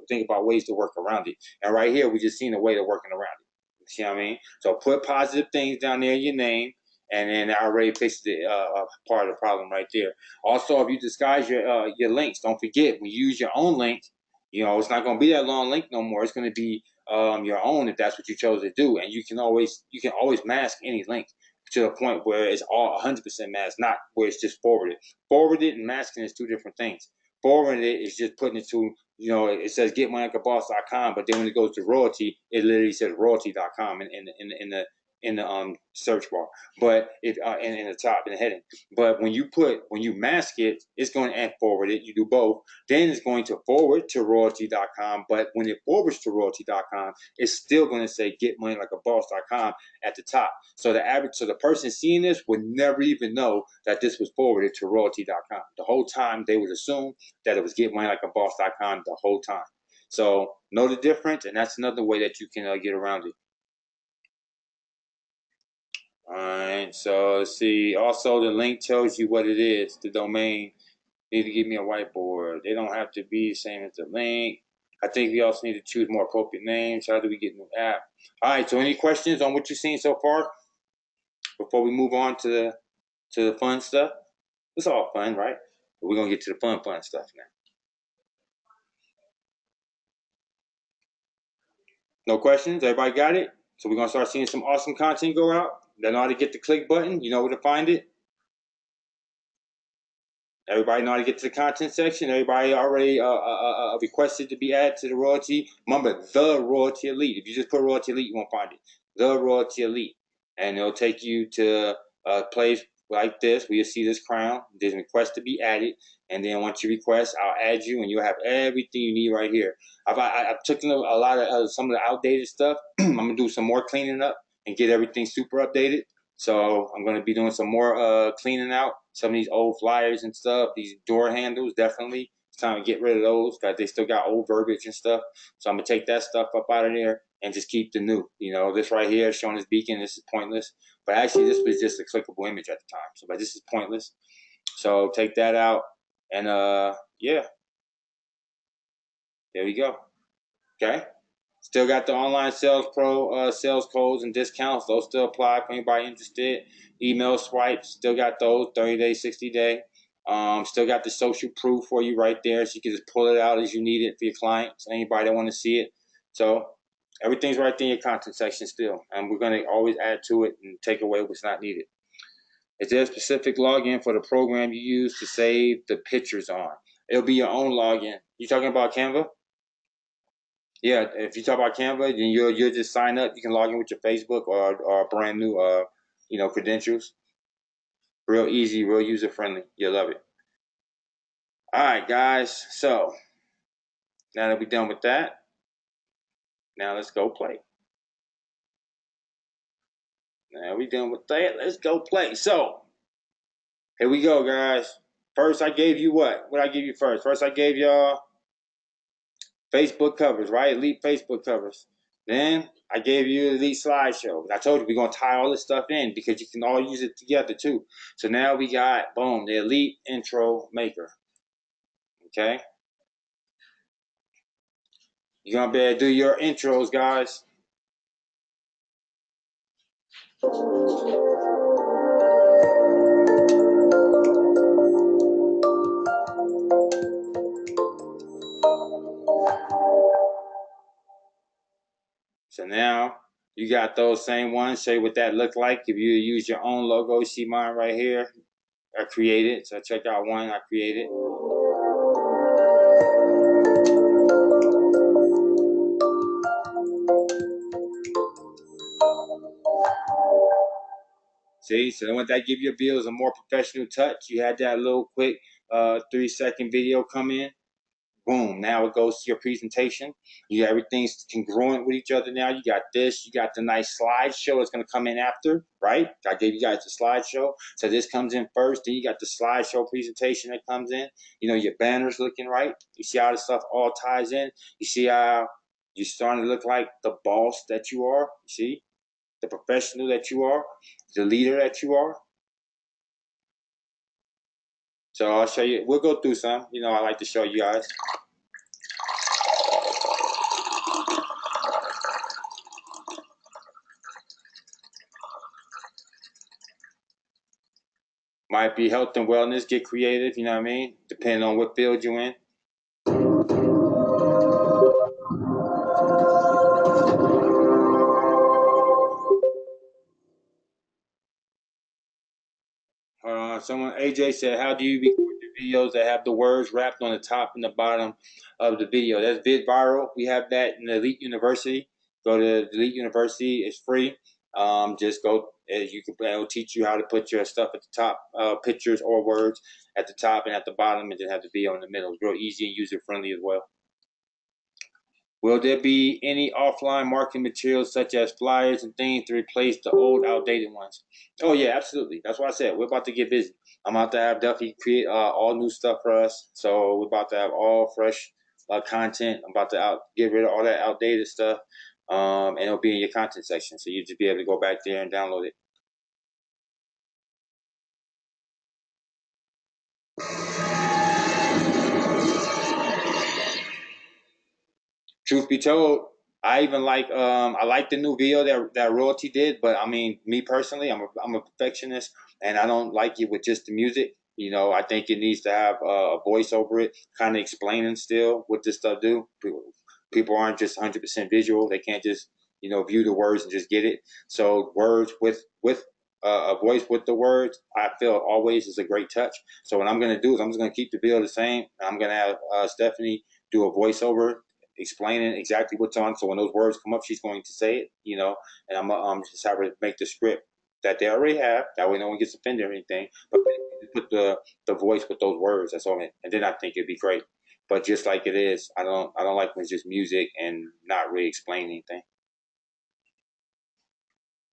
think about ways to work around it. And right here, we just seen a way to working around it. You see what I mean? So put positive things down there in your name. And then that already fixes the part of the problem right there. Also, if you disguise your links, don't forget, when you use your own link, it's not going to be that long link no more. It's going to be your own if that's what you chose to do. And you can always mask any link to the point where it's all 100% masked, not where it's just forwarded. Forwarded and masking is two different things. Forwarded it is just putting it to, it says getmoneylikeboss.com, but then when it goes to royalty, it literally says royalty.com in the search bar, but if in the top in the heading. But when you mask it, it's going to forward it. You do both, then it's going to forward to royalty.com. But when it forwards to royalty.com, it's still going to say getmoneylikeboss.com at the top. So the person seeing this would never even know that this was forwarded to royalty.com. The whole time they would assume that it was getmoneylikeboss.com the whole time. So know the difference, and that's another way that you can get around it. All right, so let's see. Also, the link tells you what it is, the domain. Need to give me a whiteboard. They don't have to be the same as the link. I think we also need to choose more appropriate names. How do we get a new app? All right, so any questions on what you've seen so far before we move on to the fun stuff? It's all fun, right? But we're going to get to the fun stuff now. No questions? Everybody got it? So we're going to start seeing some awesome content go out. They know how to get the click button. You know where to find it. Everybody know how to get to the content section. Everybody already requested to be added to the Royalty. Remember, the Royalty Elite. If you just put Royalty Elite, you won't find it. The Royalty Elite. And it'll take you to a place like this, where you see this crown. There's a request to be added, and then once you request, I'll add you, and you'll have everything you need right here. I've taken a lot of some of the outdated stuff. I'm gonna do some more cleaning up and get everything super updated. So I'm gonna be doing some more cleaning out some of these old flyers and stuff. These door handles, definitely. It's time to get rid of those because they still got old verbiage and stuff. So I'm gonna take that stuff up out of there and just keep the new. This right here showing this beacon. This is pointless. But actually, this was just a clickable image at the time. So, but this is pointless. So take that out, and yeah, there we go. Okay. Still got the online sales pro sales codes and discounts. Those still apply for anybody interested. Email swipes, still got those 30-day, 60-day. Still got the social proof for you right there, so you can just pull it out as you need it for your clients. Anybody that want to see it. So everything's right there in your content section still, and we're going to always add to it and take away what's not needed. Is there a specific login for the program you use to save the pictures on? It'll be your own login. You talking about Canva? Yeah, if you talk about Canva, then you'll just sign up. You can log in with your Facebook or brand new credentials. Real easy, real user friendly. You'll love it. All right, guys. So now that we're done with that, now let's go play. Now we done with that. Let's go play. So here we go, guys. First, I gave you what? What I give you first? First, I gave y'all Facebook covers, right? Elite Facebook covers. Then I gave you Elite slideshow. I told you we're gonna tie all this stuff in because you can all use it together too. So now we got boom, the Elite intro maker. Okay. You're gonna be able to do your intros, guys. So now you got those same ones. Show you what that look like. If you use your own logo, see mine right here. I created. So check out one I created. See, so then what that give you a feel is a more professional touch. You had that little quick 3-second video come in. Boom, now it goes to your presentation. You got everything's congruent with each other now. You got this, you got the nice slideshow that's going to come in after, right? I gave you guys the slideshow. So this comes in first, then you got the slideshow presentation that comes in. Your banner's looking right. You see how this stuff all ties in. You see how you're starting to look like the boss that you are. You see? The professional that you are, the leader that you are. So I'll show you. We'll go through some. I like to show you guys. Might be health and wellness, get creative, you know what I mean? Depending on what field you're in. Someone, AJ said, how do you record the videos that have the words wrapped on the top and the bottom of the video? That's VidViral. We have that in the Elite University. Go to the Elite University. It's free. Just go. It'll teach you how to put your stuff at the top, pictures or words at the top and at the bottom, and then have the video in the middle. It's real easy and user friendly as well. Will there be any offline marketing materials such as flyers and things to replace the old, outdated ones? Oh yeah, absolutely. That's why I said we're about to get busy. I'm about to have definitely create all new stuff for us. So we're about to have all fresh content. I'm about to get rid of all that outdated stuff, and it'll be in your content section. So you'll just be able to go back there and download it. Truth be told, I even I like the new video that Royaltie did, but I mean, me personally, I'm a perfectionist, and I don't like it with just the music. I think it needs to have a voice over it, kind of explaining still what this stuff do. People aren't just 100% visual; they can't just view the words and just get it. So words with a voice with the words, I feel always is a great touch. So what I'm gonna do is I'm just gonna keep the video the same. I'm gonna have Stephanie do a voiceover explaining exactly what's on. So when those words come up, she's going to say it, and I'm just have her make the script that they already have. That way no one gets offended or anything. But put the voice with those words. That's all. And then I think it'd be great. But just like it is, I don't like when it's just music and not really explain anything.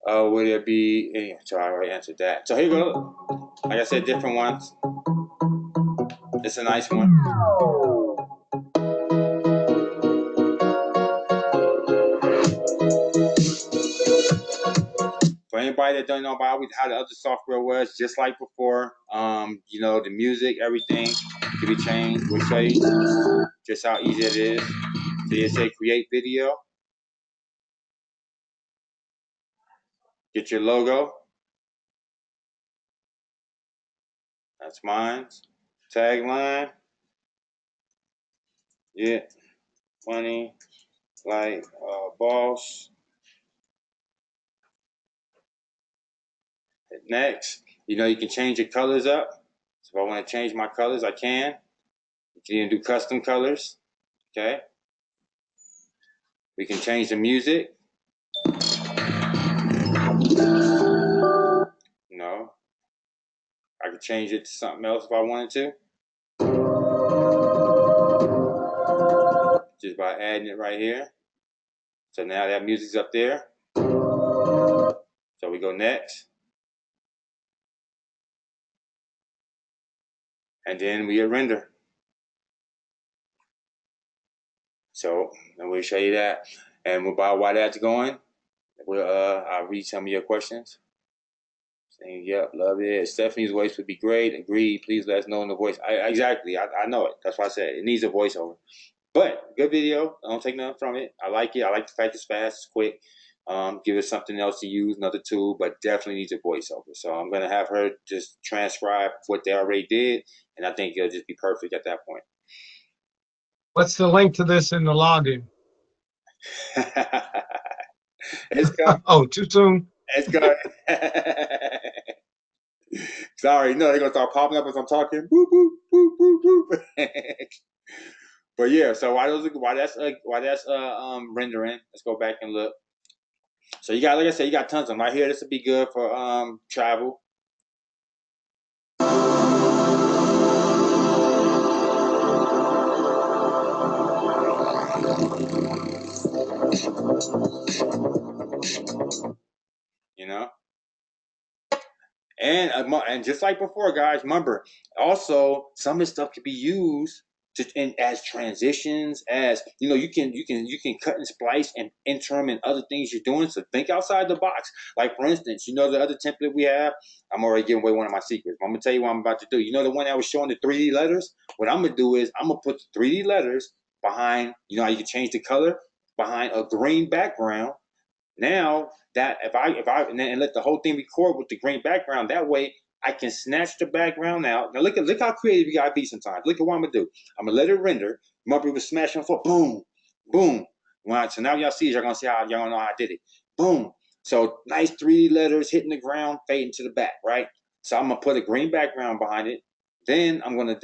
Would it be? So I already answered that. So here you go. Like I said, different ones. It's a nice one. For anybody that don't know about how the other software was, just like before, you know, the music, everything can be changed. We'll show you just how easy it is. So you say create video, get your logo. That's mine. Tagline. Yeah, funny like boss. Next, you know, you can change your colors up. So if I want to change my colors, I can. You can even do custom colors. Okay. We can change the music. You know, I could change it to something else if I wanted to. Just by adding it right here. So now that music's up there. So we go next. And then we hit render. So and we'll show you that. And while that's going, I'll read some of your questions. Saying, yep, love it. Stephanie's voice would be great. Agreed. Please let us know in the voice. Exactly. I know it. That's why I said it needs a voiceover. But good video. I don't take nothing from it. I like it. I like the fact it's fast, it's quick. Give us something else to use, another tool, but definitely needs a voiceover. So I'm going to have her just transcribe what they already did, and I think it'll just be perfect at that point. What's the link to this in the login? It's coming. Oh, too soon? It's coming. Sorry, no, they're going to start popping up as I'm talking. Boop, boop, boop, boop, boop. But yeah, so while that's rendering, let's go back and look. So you got, like I said, you got tons of them right here. This would be good for travel. You know, and just like before, guys, remember also some of this stuff can be used as transitions, as you know, you can cut and splice and interim and other things you're doing. So think outside the box. Like for instance, you know the other template we have. I'm already giving away one of my secrets. I'm gonna tell you what I'm about to do. You know the one that was showing the 3D letters. What I'm gonna do is I'm gonna put the 3D letters behind. You know how you can change the color behind a green background. Now that if I and let the whole thing record with the green background, that way I can snatch the background out. Now look how creative you gotta be sometimes. Look at what I'm gonna do. I'm gonna let it render. Remember, it was smashing for boom, boom. So now y'all see, y'all gonna see how y'all gonna know how I did it. Boom. So nice 3D letters hitting the ground, fading to the back, right? So I'm gonna put a green background behind it. Then I'm gonna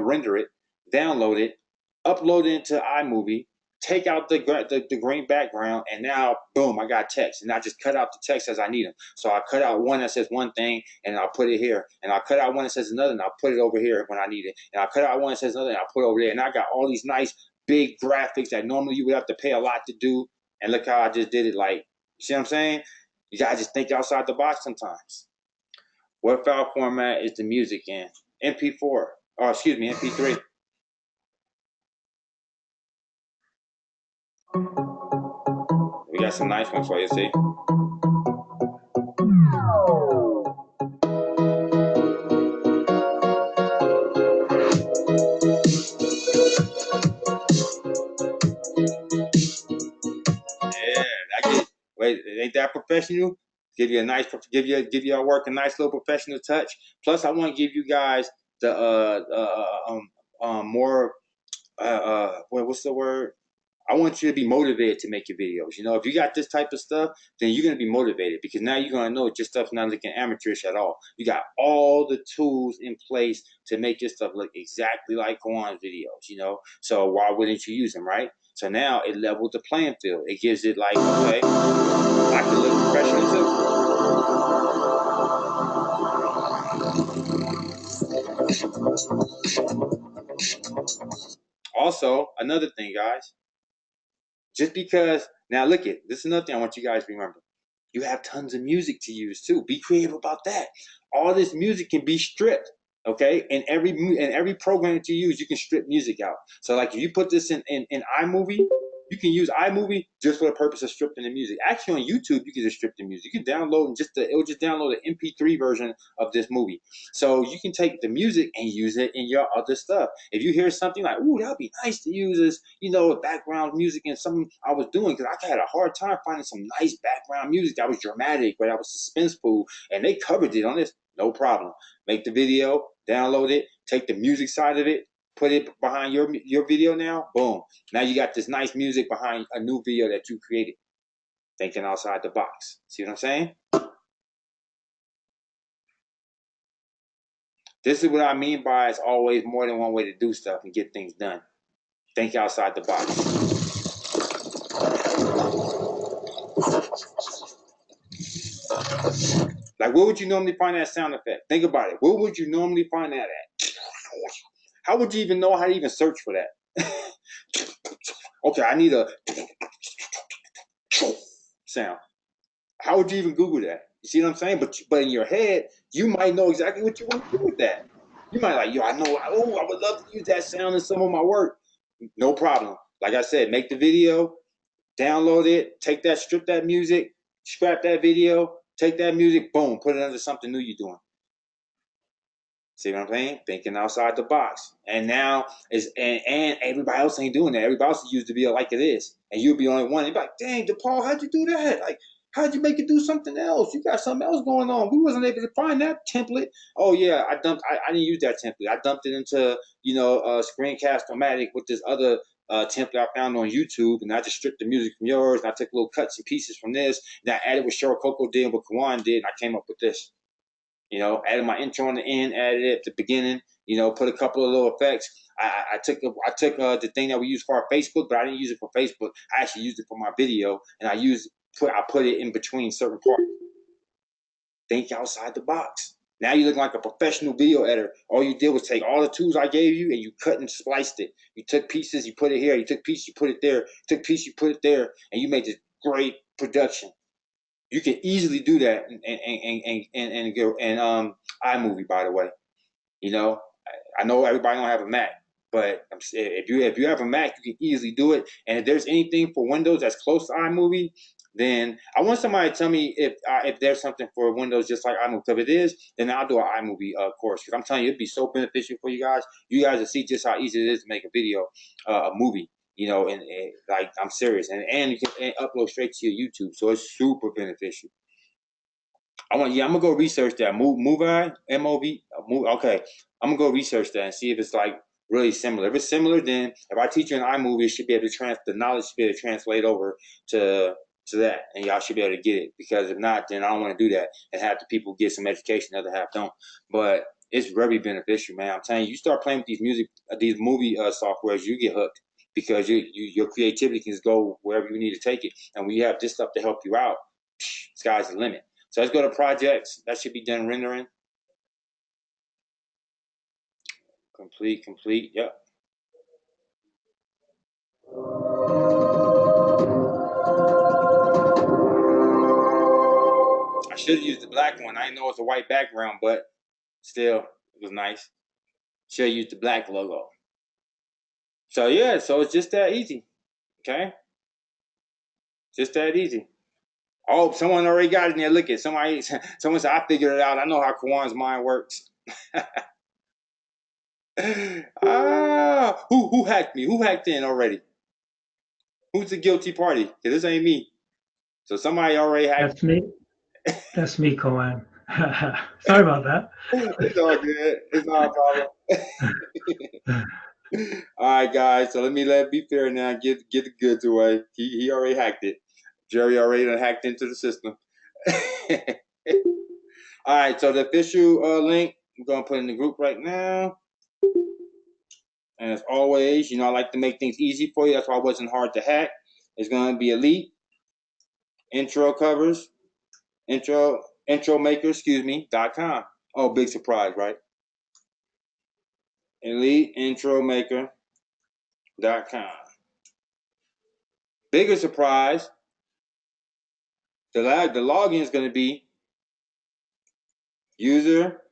render it, download it, upload it into iMovie. Take out the green background, and now boom, I got text, and I just cut out the text as I need them. So I cut out one that says one thing, and I'll put it here, and I'll cut out one that says another, and I'll put it over here when I need it, and I'll cut out one that says another, and I'll put it over there, and I got all these nice big graphics that normally you would have to pay a lot to do, and look how I just did it. Like, you see what I'm saying? You gotta just think outside the box sometimes. What file format is the music in? MP4, or excuse me, MP3. We got some nice ones for you, see? Yeah, wait, ain't that professional? Give you your work a nice little professional touch. Plus, I want to give you guys the more what's the word? I want you to be motivated to make your videos. You know, if you got this type of stuff, then you're going to be motivated because now you're going to know your stuff's not looking amateurish at all. You got all the tools in place to make your stuff look exactly like Kwan's videos, you know? So why wouldn't you use them, right? So now it levels the playing field. It gives it like, okay, I can look professional too. Also, another thing, guys, just because, now look at, this is another thing I want you guys to remember. You have tons of music to use too. Be creative about that. All this music can be stripped. Okay, and every program that you use, you can strip music out. So like if you put this in iMovie, you can use iMovie just for the purpose of stripping the music. Actually, on YouTube, you can just strip the music. You can download and it will just download an MP3 version of this movie. So you can take the music and use it in your other stuff. If you hear something like, "Ooh, that'd be nice to use as background music," in something I was doing, because I had a hard time finding some nice background music that was dramatic, but that was suspenseful, and they covered it on this. No problem. Make the video, download it, take the music side of it, put it behind your video now, boom. Now you got this nice music behind a new video that you created. Thinking outside the box. See what I'm saying? This is what I mean by it's always more than one way to do stuff and get things done. Think outside the box. Like, where would you normally find that sound effect? Think about it. Where would you normally find that at? How would you even know how to even search for that? Okay, I need a sound. How would you even Google that? You see what I'm saying? But in your head, you might know exactly what you want to do with that. You might like, I would love to use that sound in some of my work. No problem. Like I said, make the video, download it, strip that music, scrap that video, take that music, boom, put it under something new you're doing. See what I'm saying? Thinking outside the box. And now and everybody else ain't doing that. Everybody else used to be like it is. And you'll be the only one. You'll be like, dang, DePaul, how'd you do that? Like, how'd you make it do something else? You got something else going on. We wasn't able to find that template. Oh yeah, I didn't use that template. I dumped it into, Screencast-O-Matic with this other template I found on YouTube, and I just stripped the music from yours, and I took little cuts and pieces from this, and I added what Cheryl Coco did and what Kawan did, and I came up with this. Added my intro on the end, added it at the beginning, put a couple of little effects. I took the thing that we use for our Facebook, but I didn't use it for Facebook. I actually used it for my video, and I put it in between certain parts. Think outside the box. Now you look like a professional video editor. All you did was take all the tools I gave you and you cut and spliced it. You took pieces, you put it here. You took pieces, you put it there. You took pieces, you put it there, and you made this great production. You can easily do that and iMovie, by the way. I know everybody don't have a Mac, but if you have a Mac, you can easily do it. And if there's anything for Windows that's close to iMovie, then I want somebody to tell me if there's something for Windows just like iMovie. If it is, then I'll do an iMovie course, because I'm telling you, it'd be so beneficial for you guys. You guys will see just how easy it is to make a video, a movie. And like, I'm serious, and you can upload straight to your YouTube, so it's super beneficial. I'm gonna go research that. Movi, M-O-V. Okay, I'm gonna go research that and see if it's like really similar. If it's similar, then if I teach you an iMovie, it should be able to the knowledge should be able to translate over to that, and y'all should be able to get it. Because if not, then I don't want to do that and have the people get some education, the other half don't. But it's very beneficial, man. I'm telling you, you start playing with these movie softwares, you get hooked, because your creativity can just go wherever you need to take it. And when you have this stuff to help you out, sky's the limit. So let's go to projects. That should be done rendering. Complete. Yep. I should have used the black one. I didn't know it's a white background, but still, it was nice. Should have used the black logo. So yeah, so it's just that easy. Okay? Just that easy. Oh, someone already got it in there. Look at someone said, I figured it out. I know how Kawan's mind works. Who hacked me? Who hacked in already? Who's the guilty party? Because this ain't me. So somebody already hacked. That's me. That's me, Kawan. Sorry about that. It's all good. It's not a problem. All right, guys. So let it be fair now. Get the goods away. He already hacked it. Jerry already done hacked into the system. All right. So the official link, I'm gonna put in the group right now. And as always, I like to make things easy for you. That's why it wasn't hard to hack. It's gonna be Elite intro covers, intro maker, .com. Oh, big surprise, right? EliteIntroMaker.com. Bigger surprise, the login is going to be user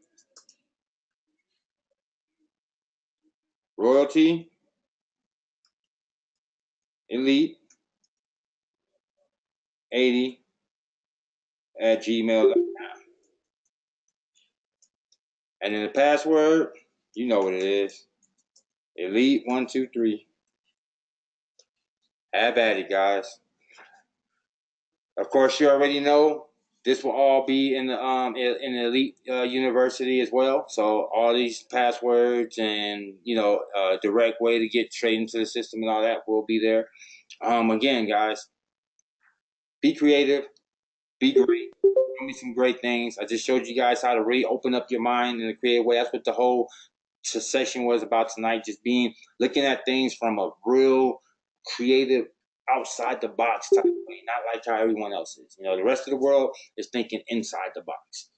Royaltie Elite 80 at gmail.com. And then the password, you know what it is. Elite123. Have at it, guys. Of course, you already know this will all be in the Elite University as well. So all these passwords and direct way to get straight into the system and all that will be there. Again, guys, be creative, be great. Show me some great things. I just showed you guys how to really open up your mind in a creative way. That's what the whole session was about tonight. Just looking at things from a real creative, outside the box type of way, not like how everyone else is. The rest of the world is thinking inside the box.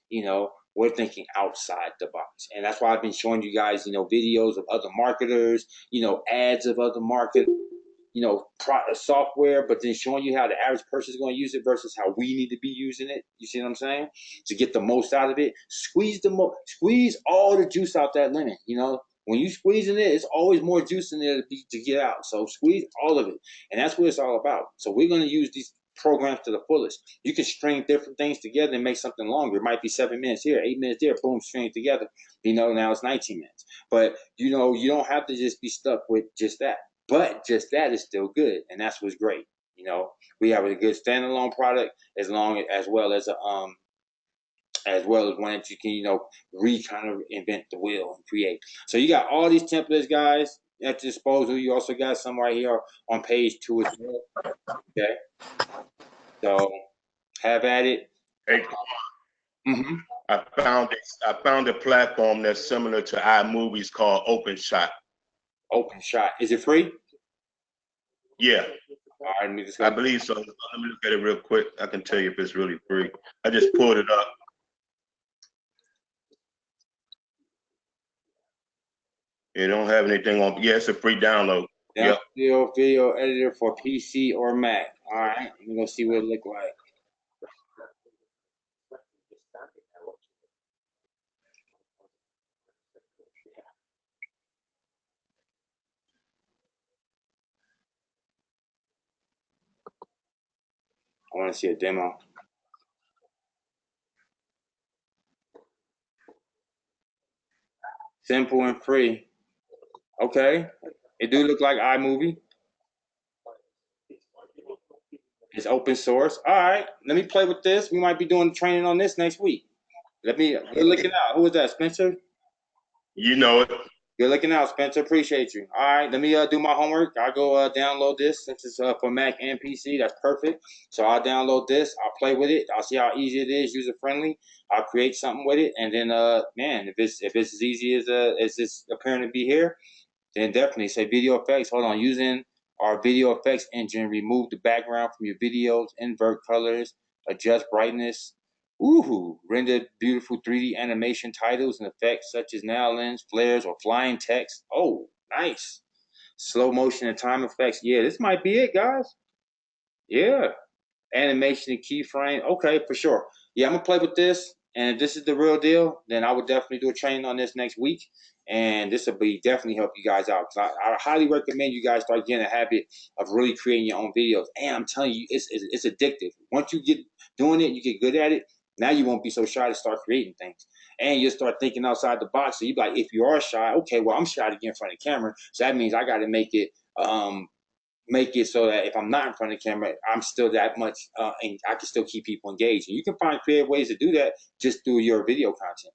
We're thinking outside the box, and that's why I've been showing you guys, videos of other marketers, ads of other marketers, software, but then showing you how the average person is going to use it versus how we need to be using it. You see what I'm saying? To get the most out of it, squeeze all the juice out that lemon. When you squeezing it, it's always more juice in there to get out. So squeeze all of it, and that's what it's all about. So we're going to use these programs to the fullest. You can string different things together and make something longer. It might be 7 minutes here, 8 minutes there, boom, string it together. Now it's 19 minutes. But you don't have to just be stuck with just that. But just that is still good, and that's what's great. We have a good standalone product as well as one that you can kind of invent the wheel and create. So you got all these templates, guys, at your disposal. You also got some right here on page 2 as well. Okay, so have at it. Hey, Mm-hmm. I found a platform that's similar to iMovies called OpenShot. OpenShot. Is it free? Yeah. All right, let me just I believe so. Let me look at it real quick. I can tell you if it's really free. I just pulled it up. It don't have anything on. Yeah, it's a free download. Yep. Video editor for PC or Mac. All right, we're gonna see what it look like. I want to see a demo. Simple and free. Okay, it do look like iMovie. It's open source. All right, let me play with this. We might be doing training on this next week. Good looking out. Who is that, Spencer? You know it. Good looking out, Spencer. Appreciate you. All right, let me do my homework. I'll go download this since it's for Mac and PC. That's perfect. So I'll download this. I'll play with it. I'll see how easy it is, user friendly. I'll create something with it, and then man, if it's as easy as it's appearing to be here, then definitely say video effects. Hold on, using our video effects engine, remove the background from your videos, invert colors, adjust brightness. Ooh, render beautiful 3D animation titles and effects such as now lens, flares, or flying text. Oh, nice. Slow motion and time effects. Yeah, this might be it, guys. Yeah. Animation and keyframe. Okay, for sure. Yeah, I'm gonna play with this, and if this is the real deal, then I would definitely do a training on this next week, and this will be definitely help you guys out. Because I highly recommend you guys start getting a habit of really creating your own videos. And I'm telling you, it's addictive. Once you get doing it, you get good at it. Now you won't be so shy to start creating things, and you'll start thinking outside the box. So you be like, if you are shy, okay, well I'm shy to get in front of the camera, so that means I got to make it so that if I'm not in front of the camera, I'm still that much, and I can still keep people engaged. And you can find creative ways to do that just through your video content.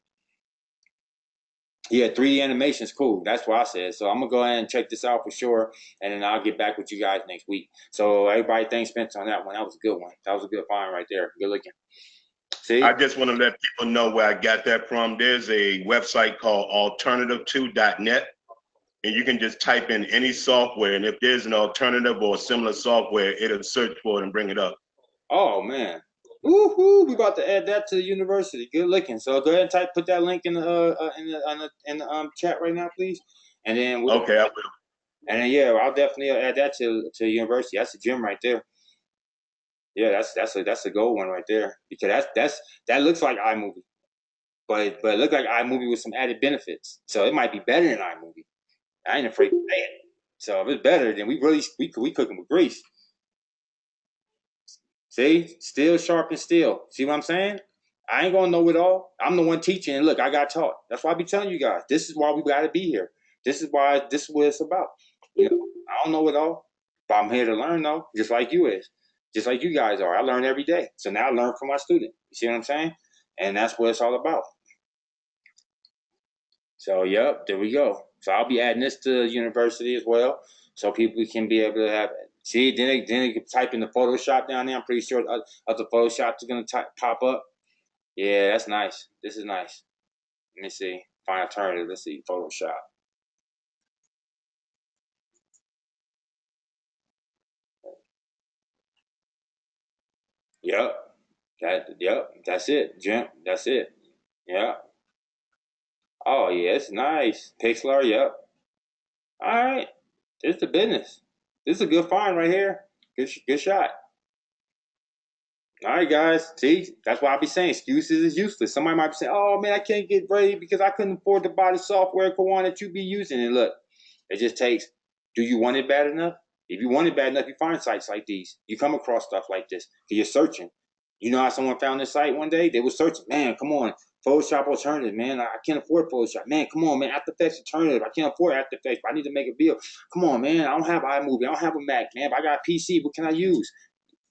Yeah, 3D animation is cool. That's what I said. So I'm gonna go ahead and check this out for sure, and then I'll get back with you guys next week. So everybody, thanks Spencer on that one. That was a good one. That was a good find right there. Good looking. See? I just want to let people know where I got that from. There's a website called alternative2.net. And you can just type in any software, and if there's an alternative or similar software, it'll search for it and bring it up. Oh man. Woohoo! We about to add that to the university. Good looking. So go ahead and put that link in the chat right now, please. And then Okay, I will. and then yeah, I'll definitely add that to university. That's a gym right there. Yeah, that's a gold one right there because that looks like iMovie, but it looks like iMovie with some added benefits. So it might be better than iMovie. I ain't afraid to say it. So if it's better, then we cooking with grease. See, still sharp and steel. See what I'm saying? I ain't gonna know it all. I'm the one teaching, and look, I got taught. That's why I be telling you guys. This is why we got to be here. This is what it's about. You know, I don't know it all, but I'm here to learn though, just like you is, just like you guys are. I learn every day, so now I learn from my student. You see what I'm saying? And that's what it's all about. So, yep, there we go. So I'll be adding this to university as well, so people can be able to have it. See, then they can type in the Photoshop down there. I'm pretty sure other Photoshops are gonna pop up. Yeah, that's nice. This is nice. Let me see. Find alternative. Let's see. Photoshop. Yep. Yep. That's it. Jim. That's it. Yep. Oh yeah, it's nice. Pixlr. Yep. All right. It's the business. This is a good find right here. Good shot. All right, guys. See, that's why I be saying excuses is useless. Somebody might be saying, "Oh man, I can't get ready because I couldn't afford to buy the software, Kawan, that you be using." And look, it just takes. Do you want it bad enough? If you want it bad enough, you find sites like these. You come across stuff like this. You're searching. You know how someone found this site one day? They were searching. Man, come on, Photoshop alternative. Man, I can't afford Photoshop. Man, come on, man, After Effects alternative. I can't afford After Effects. But I need to make a bill. Come on, man. I don't have iMovie. I don't have a Mac, man. But I got a PC. What can I use?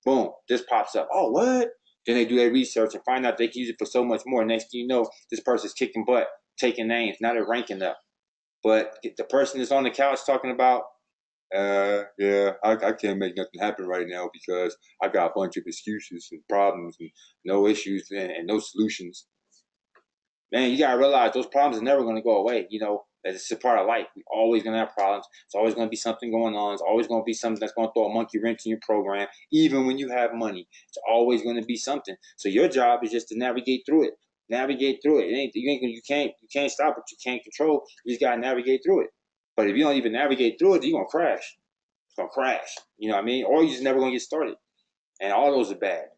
Boom, this pops up. Oh, what? Then they do their research and find out they can use it for so much more. Next thing you know, this person's kicking butt, taking names. Now they're ranking up. But the person that's on the couch talking about, yeah, I can't make nothing happen right now because I got a bunch of excuses and problems and no issues and no solutions. Man, you gotta realize those problems are never gonna go away. You know, it's a part of life. We're always gonna have problems. It's always gonna be something going on. It's always gonna be something that's gonna throw a monkey wrench in your program. Even when you have money, it's always gonna be something. So your job is just to navigate through it. Navigate through it. You can't stop it. You can't control. You just gotta navigate through it. But if you don't even navigate through it, you're gonna crash. It's gonna crash. You know what I mean? Or you're just never gonna get started. And all those are bad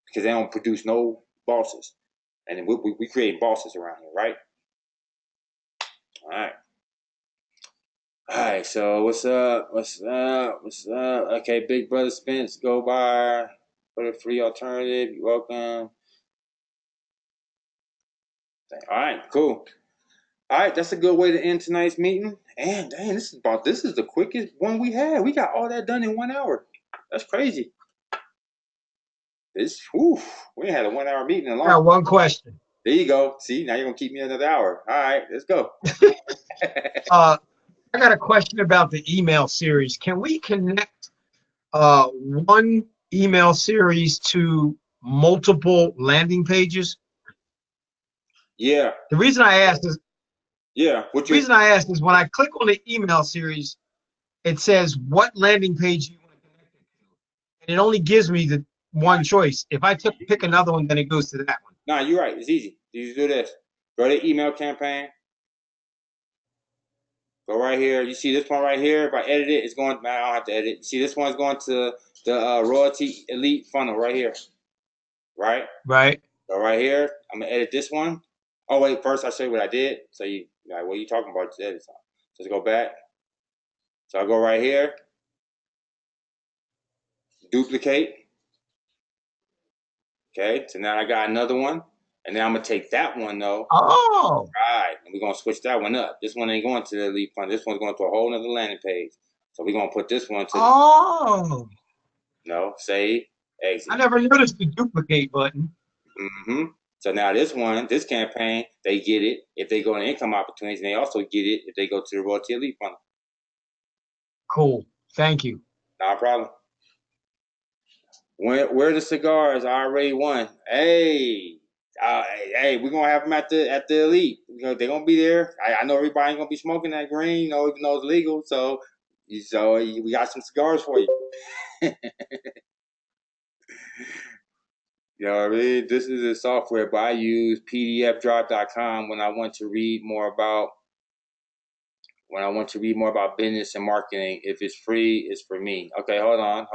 because they don't produce no bosses. And we create bosses around here, right? All right. All right. So what's up? What's up? What's up? Okay, Big Brother Spence, go by for the free alternative. You're welcome. All right, cool. All right, that's a good way to end tonight's meeting. And dang, this is the quickest one we had. We got all that done in 1 hour. That's crazy. We had a 1 hour meeting in a I got long. one question. There you go. See, now you're gonna keep me another hour. All right, let's go. I got a question about the email series. Can we connect one email series to multiple landing pages? Yeah. The reason I asked is Yeah. when I click on the email series, it says what landing page you want to connect it to, and it only gives me the one choice. If I pick another one, then it goes to that one. Nah, you're right. It's easy. You just do this. Go to email campaign. Go right here. You see this one right here? If I edit it, it's going. I don't have to edit. You see this one's going to the Royaltie Elite funnel right here. Right? Right. So right here, I'm gonna edit this one. Oh wait, first I'll show you what I did. So you like, what are you talking about? Just edit something. So let's go back. So I go right here, duplicate. Okay, so now I got another one. And then I'm gonna take that one though. Oh. Right. And we're gonna switch that one up. This one ain't going to the elite fund. This one's going to a whole nother landing page. So we're gonna put this one to no, save, exit. I never noticed the duplicate button. Mm-hmm. So now this campaign, they get it if they go to income opportunities, and they also get it if they go to the Royaltie Elite funnel. Cool. Thank you. Not a problem. Where the cigars? I already won. Hey, we're gonna have them at the elite. You know, they're gonna be there. I know everybody ain't gonna be smoking that green, you know, even though it's legal. So we got some cigars for you. You know what I mean? This is a software, but I use pdfdrop.com when I want to read more about when I want to read more about business and marketing. If it's free, it's for me. Okay, hold on.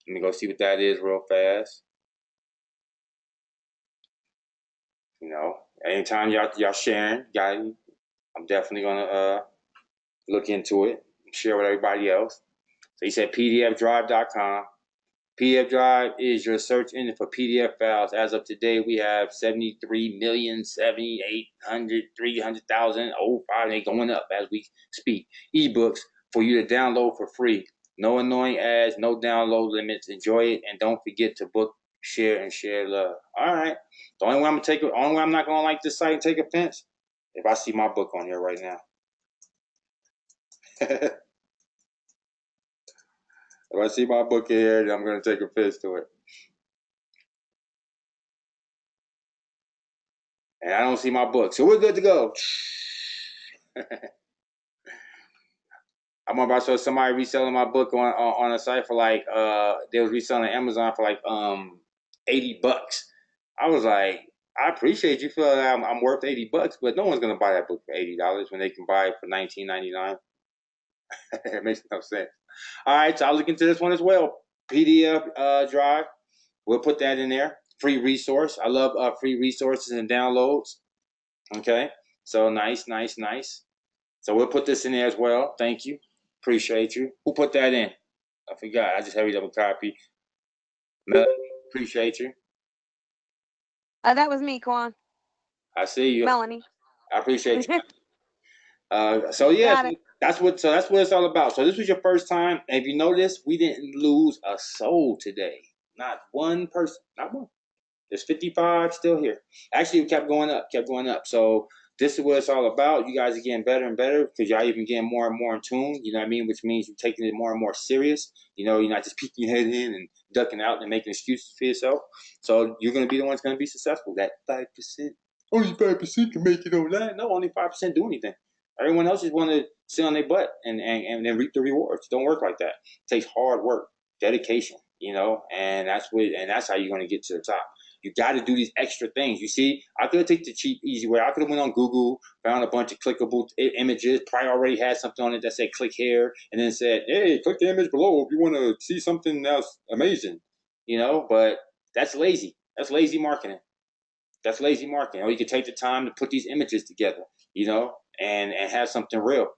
Let me go see what that is real fast. You know, anytime y'all sharing, guys, I'm definitely gonna look into it, share with everybody else. So he said pdfdrive.com. PDF Drive is your search engine for PDF files. As of today, we have 73,078,300,000. Oh, finally going up as we speak. Ebooks for you to download for free. No annoying ads, no download limits. Enjoy it, and don't forget to book, share, and share love. All right. The only way I'm not gonna like this site and take offense if I see my book on here right now. If I see my book in here, then I'm gonna take offense to it. And I don't see my book. So we're good to go. I'm about to show somebody reselling my book on a site for like they was reselling Amazon for like $80. I was like, I appreciate you feeling like I'm worth $80, but no one's gonna buy that book for $80 when they can buy it for $19.99. It makes no sense. All right, so I'll look into this one as well. PDF Drive. We'll put that in there. Free resource. I love free resources and downloads. Okay, so nice. So we'll put this in there as well. Thank you. Appreciate you. Who put that in? I forgot. I just hurried up and copy. Melody, appreciate you. That was me, Kwan. I see you. Melanie. I appreciate you. So yes, that's what it's all about. So this was your first time. And if you notice, we didn't lose a soul today. Not one person. Not one. There's 55 still here. Actually, it kept going up. So this is what it's all about. You guys are getting better and better because y'all even getting more and more in tune. You know what I mean? Which means you're taking it more and more serious. You know, you're not just peeking your head in and ducking out and making excuses for yourself. So you're going to be the one that's going to be successful. That 5%. Only 5% can make it on that. No, only 5% do anything. Everyone else just want to sit on their butt and then reap the rewards. Don't work like that. It takes hard work, dedication, you know, and that's how you're going to get to the top. You got to do these extra things. You see, I could have taken the cheap, easy way. I could have went on Google, found a bunch of clickable images, probably already had something on it that said click here, and then said, hey, click the image below if you want to see something else amazing, you know, but that's lazy. That's lazy marketing. Or you could take the time to put these images together, you know, and have something real.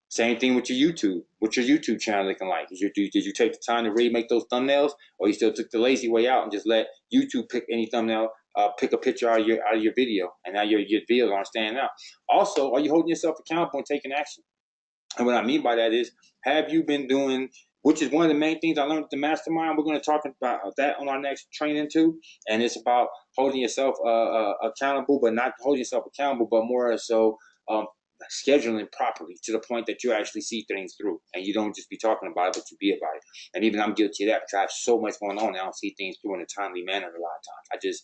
Same thing with your YouTube. What's your YouTube channel looking like? Did you take the time to really make those thumbnails, or you still took the lazy way out and just let YouTube pick any thumbnail, pick a picture out of your video, and now your videos aren't standing out? Also, are you holding yourself accountable and taking action? And what I mean by that is, have you been doing, which is one of the main things I learned at the mastermind. We're going to talk about that on our next training too. And it's about holding yourself accountable, but not holding yourself accountable, but more so scheduling properly to the point that you actually see things through and you don't just be talking about it, but you be about it. And even I'm guilty of that because I have so much going on. I don't see things through in a timely manner a lot of times.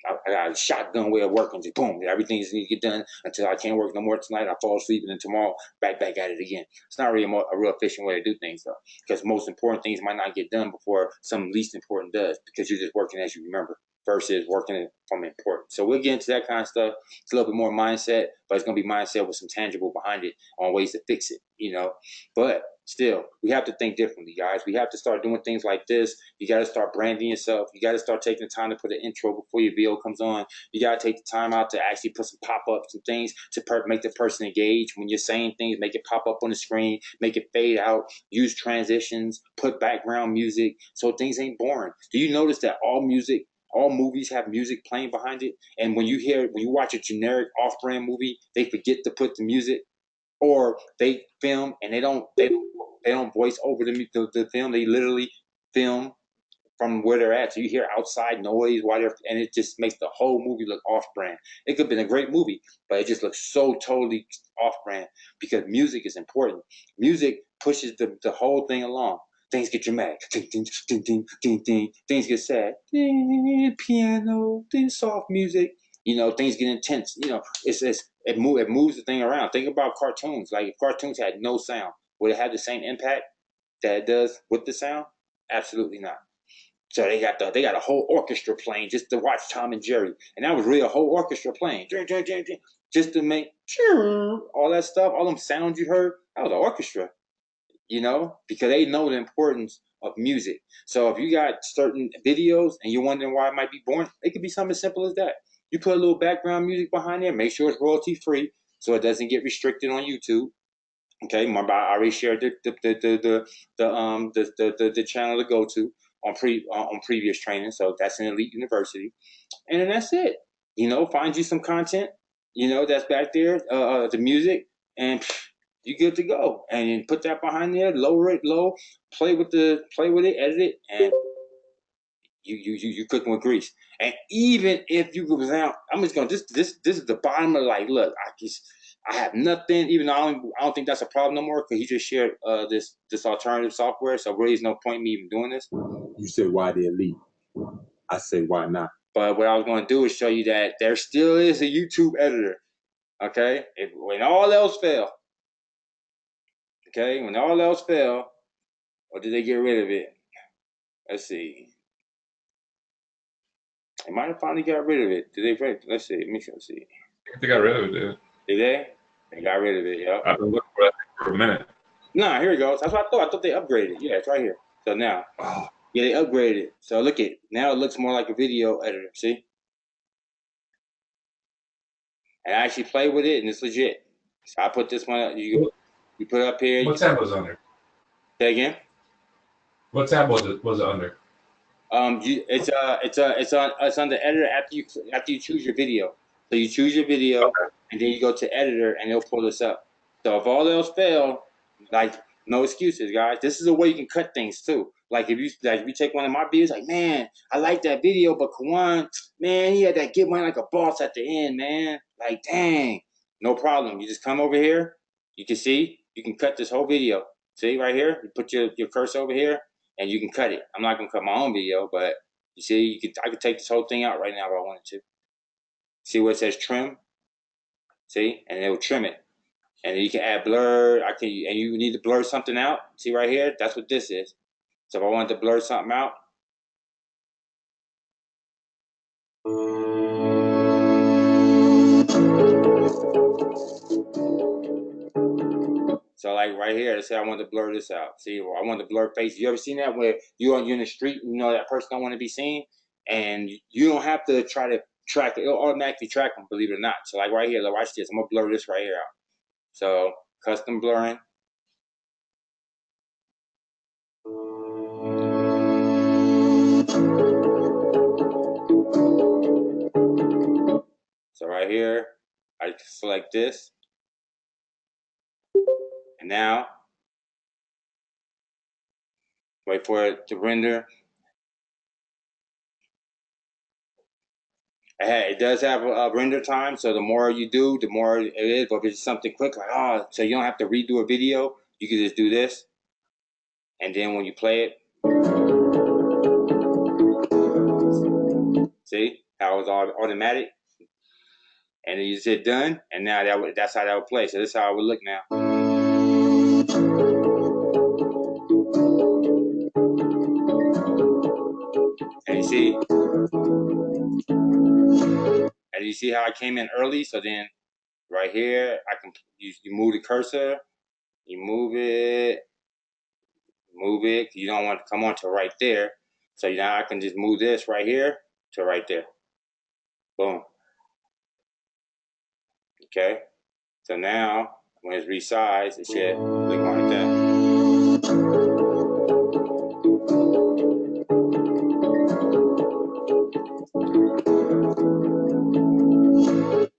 I got a shotgun way of working. Just boom, everything just needs to get done until I can't work no more tonight. I fall asleep, and then tomorrow back at it again. It's not really a real efficient way to do things, though, because most important things might not get done before some least important does, because you're just working as you remember versus working from important. So we'll get into that kind of stuff. It's a little bit more mindset, but it's going to be mindset with some tangible behind it on ways to fix it, you know. But still, we have to think differently, guys. We have to start doing things like this. You got to start branding yourself. You got to start taking the time to put an intro before your video comes on. You got to take the time out to actually put some pop-ups and things to make the person engage. When you're saying things, make it pop up on the screen, make it fade out, use transitions, put background music so things ain't boring. Do you notice that all movies have music playing behind it? And when you watch a generic off-brand movie, they forget to put the music, or they film and they don't voice over the film. They literally film from where they're at. So you hear outside noise and it just makes the whole movie look off-brand. It could have been a great movie, but it just looks so totally off-brand because music is important. Music pushes the whole thing along. Things get dramatic. Ding, ding, ding, ding, ding, ding. Things get sad. Ding, piano, then soft music. You know, things get intense. You know, it moves the thing around. Think about cartoons. Like if cartoons had no sound, would it have the same impact that it does with the sound? Absolutely not. So they got a whole orchestra playing just to watch Tom and Jerry, and that was really a whole orchestra playing just to make all that stuff, all them sounds you heard. That was an orchestra, because they know the importance of music. So if you got certain videos and you're wondering why it might be boring, it could be something as simple as that. You put a little background music behind there, make sure it's royalty free, so it doesn't get restricted on YouTube. Okay, I already shared the channel to go to on previous training, so that's an elite university, and then that's it. Find you some content, that's back there, the music, and you good to go. And put that behind there, lower it low, play with it, edit it, and you cooking with grease. And even if you go down, I'm just going. This is the bottom of look. I have nothing. Even though I don't think that's a problem no more because he just shared this alternative software. So really, there's no point in me even doing this. You said why the elite? I say why not? But what I was going to do is show you that there still is a YouTube editor. Okay, when all else fail. Okay, when all else fail, or did they get rid of it? Let's see. They might have finally got rid of it. Did they? Let's see. Let me see. They got rid of it, dude. Did they? They got rid of it. Yep. I've been looking for that for a minute. Nah, here it goes. That's what I thought. I thought they upgraded. Yeah, it's right here. So now, yeah, they upgraded it. So look at it. Now it looks more like a video editor. See? And I actually play with it, and it's legit. So I put this one up. You put it up here. What tab was it under? Say again. What tab was it under? It's on the editor after you choose your video. So you choose your video, and then you go to editor, and it'll pull this up. So if all else fail, no excuses, guys. This is a way you can cut things too. If you take one of my videos, man, I like that video, but Kawan, man, he had that get one like a boss at the end, man. Dang, no problem. You just come over here. You can see you can cut this whole video. See right here, you put your cursor over here, and you can cut it. I'm not gonna cut my own video, but you see, I could take this whole thing out right now if I wanted to. See where it says trim? See, and it will trim it. And you can add blur. And you need to blur something out. See right here? That's what this is. So if I wanted to blur something out, so right here, let's say I want to blur this out. See, I want to blur face. You ever seen that where you're in the street, that person don't want to be seen, and you don't have to try to track it. It'll automatically track them, believe it or not. So right here, watch this. I'm gonna blur this right here out. So custom blurring. So right here, I select this. And now, wait for it to render. It does have a render time, so the more you do, the more it is. But if it's something quick, so you don't have to redo a video, you can just do this. And then when you play it, see how it's all automatic? And then you just hit done, and now that's how that would play. So this is how it would look now. And you see how I came in early? So then right here, you move the cursor, you move it. You don't want to come on to right there. So now I can just move this right here to right there. Boom. Okay. So now when it's resized, it should look like that.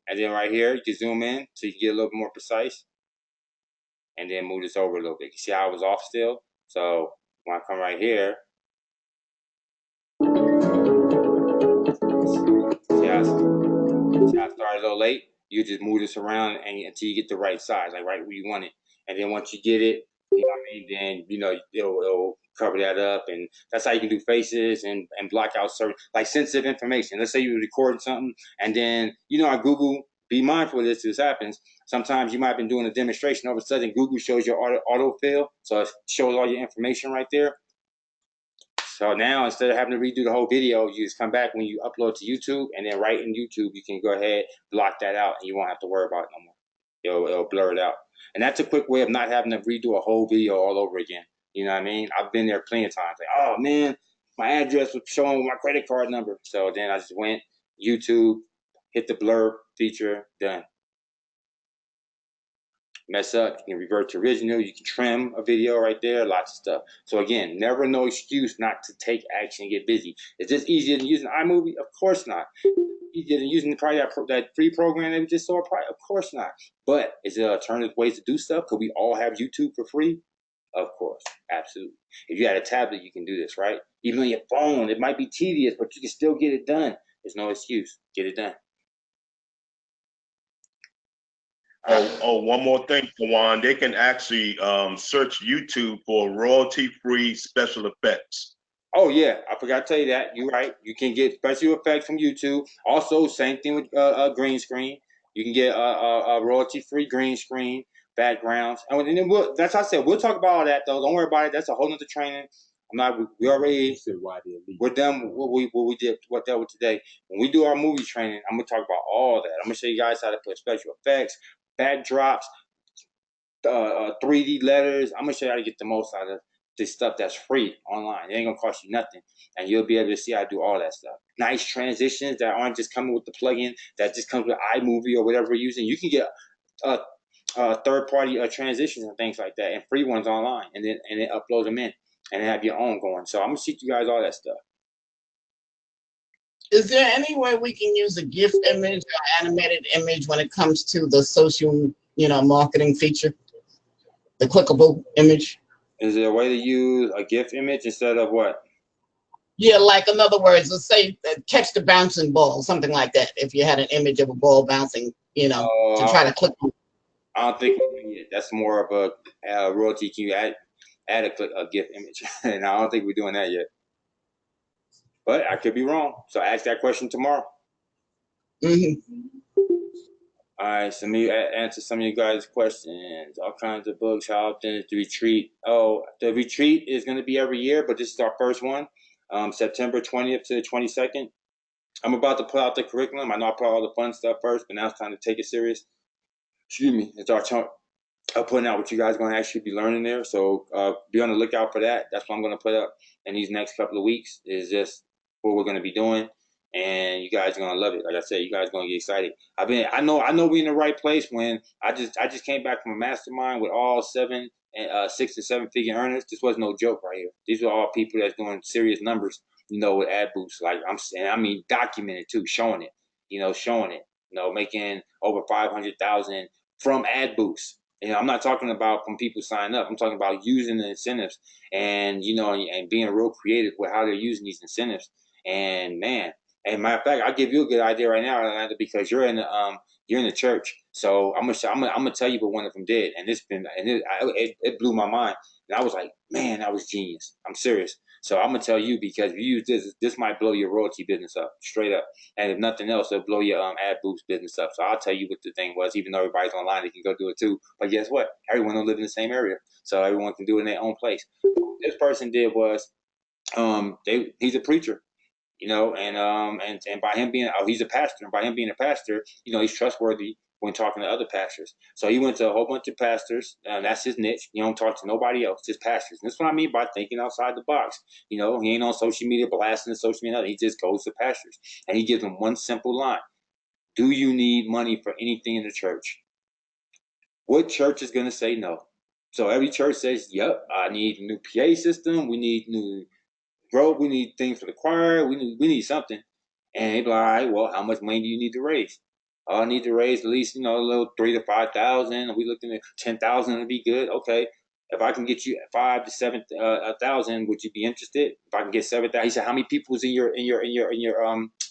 And then right here, you can zoom in so you can get a little bit more precise. And then move this over a little bit. You see how I was off still? So when I come right here, see how I started a little late? You just move this around until you get the right size, right where you want it. And then once you get it, you know what I mean, then it'll cover that up, and that's how you can do faces and block out certain sensitive information. Let's say you're recording something, and then on Google, be mindful of this happens. Sometimes you might have been doing a demonstration, all of a sudden Google shows your autofill, so it shows all your information right there. So now instead of having to redo the whole video, you just come back when you upload to YouTube, and then right in YouTube, you can go ahead, block that out, and you won't have to worry about it no more. It'll blur it out. And that's a quick way of not having to redo a whole video all over again. You know what I mean? I've been there plenty of times. Like, oh man, my address was showing with my credit card number. So then I just went YouTube, hit the blur feature, done. Mess up, you can revert to original, you can trim a video right there, lots of stuff. So again, never no excuse not to take action and get busy. Is this easier than using iMovie? Of course not. Easier than using probably that free program that we just saw? Probably, of course not. But is there alternative ways to do stuff? Could we all have YouTube for free? Of course, absolutely. If you had a tablet, you can do this, right? Even on your phone, it might be tedious, but you can still get it done. There's no excuse. Get it done. Oh, one more thing, Kawan. They can actually search YouTube for royalty-free special effects. Oh yeah, I forgot to tell you that. You're right. You can get special effects from YouTube. Also, same thing with green screen. You can get a royalty-free green screen backgrounds. And then that's how I said. We'll talk about all that though. Don't worry about it. That's a whole nother training. I'm not. We already. We're done with what we did. What that was today. When we do our movie training, I'm gonna talk about all that. I'm gonna show you guys how to put special effects, backdrops, 3D letters. I'm gonna show you how to get the most out of this stuff that's free online. It ain't gonna cost you nothing, and you'll be able to see how to do all that stuff. Nice transitions that aren't just coming with the plugin that just comes with iMovie or whatever you're using. You can get third-party transitions and things like that, and free ones online, and then upload them in and have your own going. So I'm gonna teach you guys all that stuff. Is there any way we can use a GIF image or animated image when it comes to the social, marketing feature? The clickable image? Is there a way to use a GIF image instead of what? Yeah, like in other words, let's say catch the bouncing ball, something like that. If you had an image of a ball bouncing, to try to click on. I don't think that's more of a royalty. Can you add a GIF image? And I don't think we're doing that yet. But I could be wrong. So ask that question tomorrow. Mm-hmm. All right, so me answer some of you guys' questions. All kinds of books. How often is the retreat? Oh, the retreat is going to be every year, but this is our first one, September 20th to the 22nd. I'm about to put out the curriculum. I know I put all the fun stuff first, but now it's time to take it serious. Excuse me. It's our turn. Putting out what you guys are going to actually be learning there. So be on the lookout for that. That's what I'm going to put up in these next couple of weeks is just what we're going to be doing. And you guys are going to love it. Like I said, you guys are going to get excited. I know we're in the right place when I just came back from a mastermind with all 6 and 7 figure earners. This was no joke right here. These are all people that's doing serious numbers, with ad boosts. Like I'm saying, I mean, documented too, showing it, making over 500,000 from ad boosts. I'm not talking about from people signing up. I'm talking about using the incentives and, and being real creative with how they're using these incentives. And man, and matter of fact, I'll give you a good idea right now, Orlando, because you're in the church. So I'm gonna tell you what one of them did, and it blew my mind. And I was like, man, that was genius. I'm serious. So I'm gonna tell you because if you use this might blow your royalty business up straight up. And if nothing else, it'll blow your ad boost business up. So I'll tell you what the thing was. Even though everybody's online, they can go do it too. But guess what? Everyone don't live in the same area, so everyone can do it in their own place. What this person did was, he's a preacher. And by him being, he's a pastor, and by him being a pastor, he's trustworthy when talking to other pastors. So he went to a whole bunch of pastors. That's his niche. He don't talk to nobody else, just pastors. And that's what I mean by thinking outside the box. He ain't on social media blasting the social media. He just goes to pastors, and he gives them one simple line: do you need money for anything in the church? What church is going to say no? So every church says, yep, I need a new PA system. We need new growth. We need things for the choir. We need something. And they be like, all right, well, how much money do you need to raise? I need to raise at least, a little 3,000 to 5,000. Are we looking at 10,000 to be good? Okay. If I can get you 5,000 to 7,000, would you be interested? If I can get 7,000, he said, how many people's in your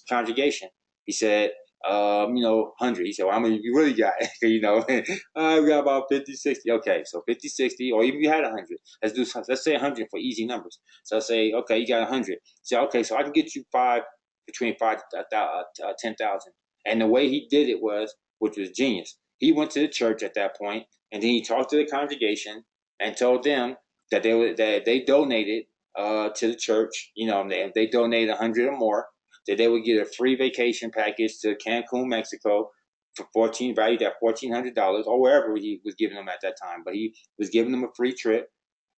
congregation? He said, 100. He said, well, how many you really got? We got about 50, 60. Okay, so 50, 60, or even if you had 100. Let's say 100 for easy numbers. So say, okay, you got 100. Say, okay, so I can get you between 5 to 10,000. And the way he did it was, which was genius. He went to the church at that point, and then he talked to the congregation and told them that they donated to the church. You know, if they donated 100 or more, that they would get a free vacation package to Cancun, Mexico, for valued at $1,400 or wherever he was giving them at that time. But he was giving them a free trip,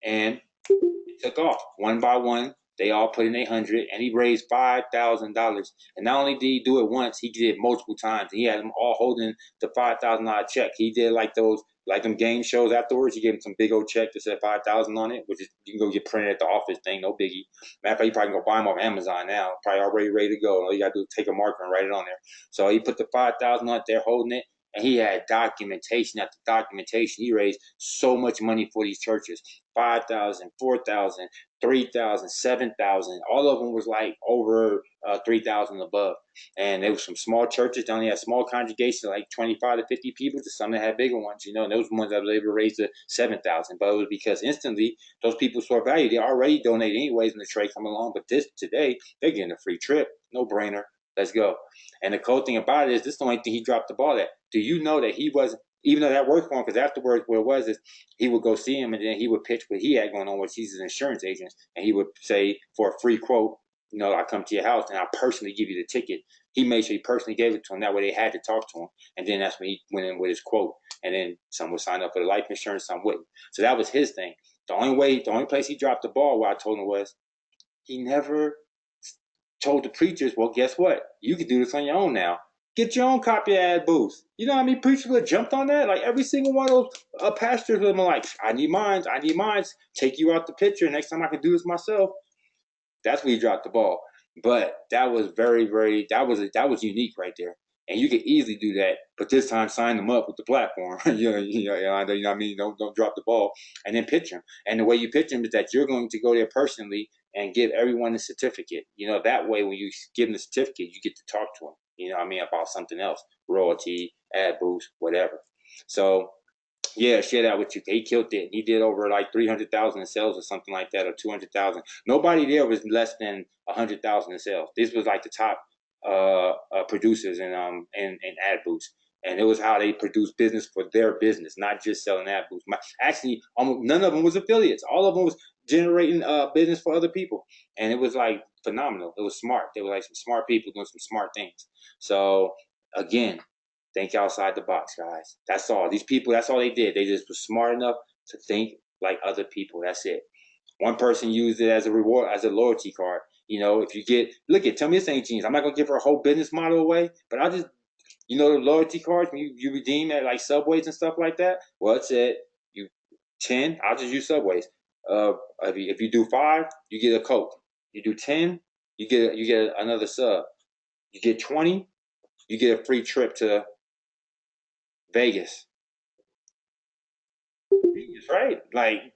and it took off one by one. They all put in 100, and he raised $5,000. And not only did he do it once, he did it multiple times. He had them all holding the $5,000 check. He did like them game shows afterwards. He gave them some big old check that said 5,000 on it, which is you can go get printed at the office thing, no biggie. Matter of fact, you probably can go buy them off Amazon now. Probably already ready to go. All you gotta do is take a marker and write it on there. So he put the 5,000 on it there, holding it. And he had documentation after documentation. He raised so much money for these churches. 5,000, 4,000, 3,000, 7,000. All of them was like over 3,000 above. And there was some small churches down there, had small congregations, like 25 to 50 people, to some that had bigger ones, you know, and those ones that were able to raise to 7,000. But it was because instantly those people saw value. They already donated anyways when the trade come along. But today, they're getting a free trip. No brainer. Let's go. And the cool thing about it is this is the only thing he dropped the ball at. Do you know that he wasn't, even though that worked for him, because afterwards what it was is he would go see him and then he would pitch what he had going on, which he's an insurance agent, and he would say for a free quote, you know, I come to your house and I personally give you the ticket. He made sure he personally gave it to him. That way they had to talk to him. And then that's when he went in with his quote. And then some would sign up for the life insurance, some wouldn't. So that was his thing. The only place he dropped the ball where I told him was he never told the preachers, well, guess what? You can do this on your own now. Get your own copy ad booth. You know how many preachers would have jumped on that? Like every single one of those pastors would have been like, I need mines. Take you out the picture. Next time I can do this myself. That's where he dropped the ball. But that was that was unique right there. And you could easily do that, but this time sign them up with the platform. you know what I mean? Don't drop the ball, and then pitch them. And the way you pitch them is that you're going to go there personally and give everyone a certificate. You know, that way when you give them the certificate, you get to talk to them. You know what I mean, about something else, royalty, ad boost, whatever. So yeah, share that with you. He killed it. He did over like 300,000 in sales or something like that, or 200,000. Nobody there was less than 100,000 in sales. This was like the top producers in ad boosts, and it was how they produced business for their business, not just selling ad boosts. Actually, almost none of them was affiliates. All of them was generating business for other people, and it was like phenomenal. It was smart. They were like some smart people doing some smart things. So again, think outside the box, guys. That's all. These people, that's all they did. They just were smart enough to think like other people. That's it. One person used it as a reward, as a loyalty card. You know, if you tell me this ain't genius. I'm not gonna give her a whole business model away, but I'll just, you know, the loyalty cards when you redeem at like Subways and stuff like that. Well, it said you 10. I'll just use Subways. If you do 5, you get a Coke. You do 10, you get another sub. You get 20, you get a free trip to Vegas. Right? Like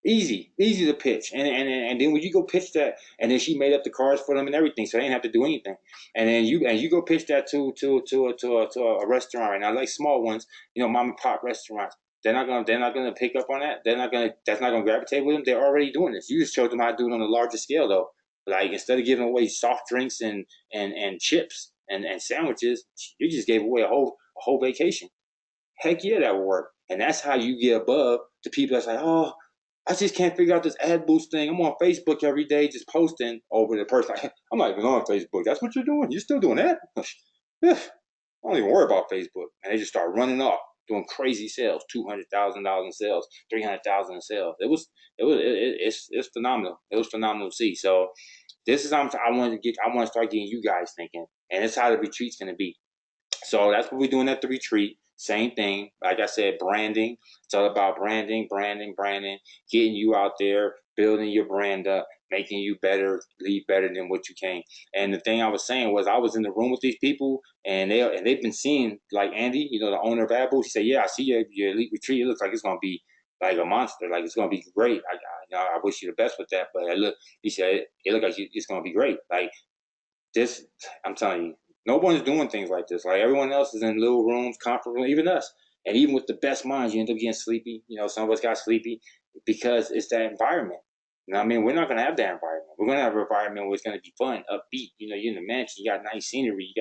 easy to pitch. And then when you go pitch that, and then she made up the cards for them and everything, so they didn't have to do anything. And then you go pitch that to a restaurant right now, like small ones, you know, mom and pop restaurants. They're not gonna pick up on that. That's not gonna gravitate with them. They're already doing this. You just showed them how to do it on a larger scale though. Like instead of giving away soft drinks and chips and sandwiches, you just gave away a whole vacation. Heck yeah, that would work. And that's how you get above the people that's like, oh, I just can't figure out this ad boost thing. I'm on Facebook every day just posting over the person. I'm not even on Facebook. That's what you're doing? You're still doing that? I don't even worry about Facebook. And they just start running off, doing crazy sales, $200,000 in sales, 300,000 in sales. It's phenomenal. It was phenomenal to see. So this is I want to start getting you guys thinking. And it's how the retreat's going to be. So that's what we're doing at the retreat. Same thing. Like I said, branding. It's all about branding, getting you out there, building your brand up, making you better, leave better than what you came. And the thing I was saying was I was in the room with these people and they've been seeing, like Andy, you know, the owner of Apple. He said, yeah, I see your elite retreat. It looks like it's going to be like a monster. Like it's going to be great. I wish you the best with that. But he said, it looked like it's going to be great. Like this, I'm telling you, no one's doing things like this. Like everyone else is in little rooms, comfortable, even us. And even with the best minds, you end up getting sleepy. You know, some of us got sleepy because it's that environment. You know what I mean? We're not going to have that environment. We're going to have an environment where it's going to be fun, upbeat. You know, you're in the mansion, you got nice scenery.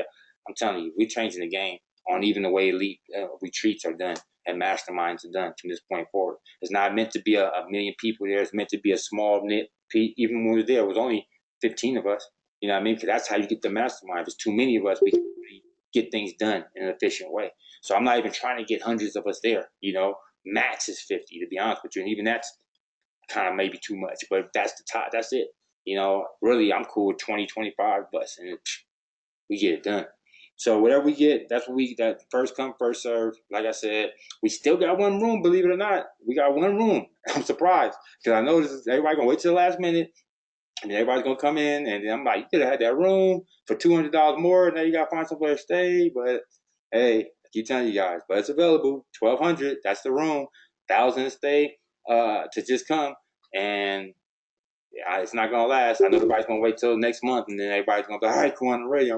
I'm telling you, we're changing the game on even the way elite retreats are done and masterminds are done from this point forward. It's not meant to be a million people there. It's meant to be a small knit Even when we were there, it was only 15 of us. You know what I mean? Because that's how you get the mastermind. If there's too many of us, we can get things done in an efficient way. So I'm not even trying to get hundreds of us there. You know, max is 50, to be honest with you, and even that's kind of maybe too much. But that's the top. That's it. You know, really, I'm cool with 20, 25 of us, and we get it done. So whatever we get, that's what that first come, first serve. Like I said, we still got one room, believe it or not. We got one room. I'm surprised because I know everybody gonna wait till the last minute, and everybody's gonna come in, and I'm like, you could have had that room for $200 more. Now you gotta find somewhere to stay. But hey, I keep telling you guys, but it's available. 1,200. That's the room. 1,000 to stay. To just come, and it's not gonna last. I know everybody's gonna wait till next month, and then everybody's gonna be, all right, cool, I'm ready.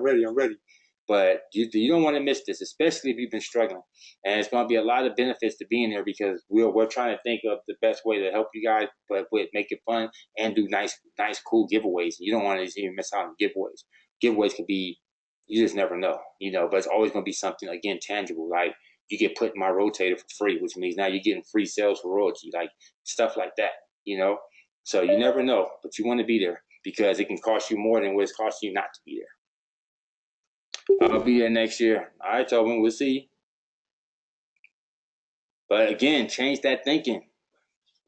But you don't want to miss this, especially if you've been struggling. And it's gonna be a lot of benefits to being here because we're trying to think of the best way to help you guys, but with make it fun and do nice, cool giveaways. You don't want to even miss out on giveaways. Giveaways could be, you just never know, but it's always gonna be something again tangible, like you get put in my rotator for free, which means now you're getting free sales for royalty, like stuff like that. So you never know, but you want to be there because it can cost you more than what it's costing you not to be there. I'll be there next year. All right, Tobin, we'll see. But again, change that thinking.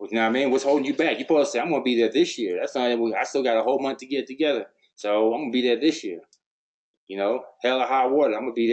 You know what I mean? What's holding you back? You're supposed to say, I'm going to be there this year. That's not. I still got a whole month to get together. So I'm going to be there this year. Hell or high water. I'm going to be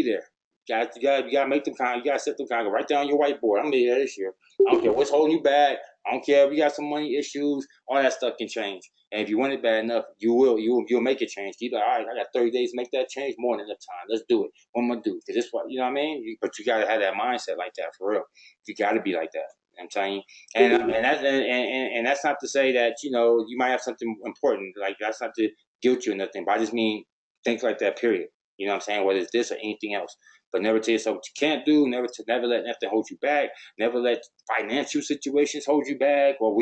there. You gotta make them you gotta set them right down on your whiteboard. I'm gonna be there this year. I don't care what's holding you back. I don't care if you got some money issues. All that stuff can change. And if you want it bad enough, you'll make it change. You'll be like, all right, I got 30 days to make that change. More than enough time. Let's do it. What I'm gonna do? Because this what you know what I mean. But you gotta have that mindset like that for real. You gotta be like that. I'm telling you. And that's not to say that you might have something important. Like that's not to guilt you or nothing. But I just mean think like that. Period. You know what I'm saying? Whether it's this or anything else. But never tell yourself what you can't do. Never let nothing hold you back. Never let financial situations hold you back, or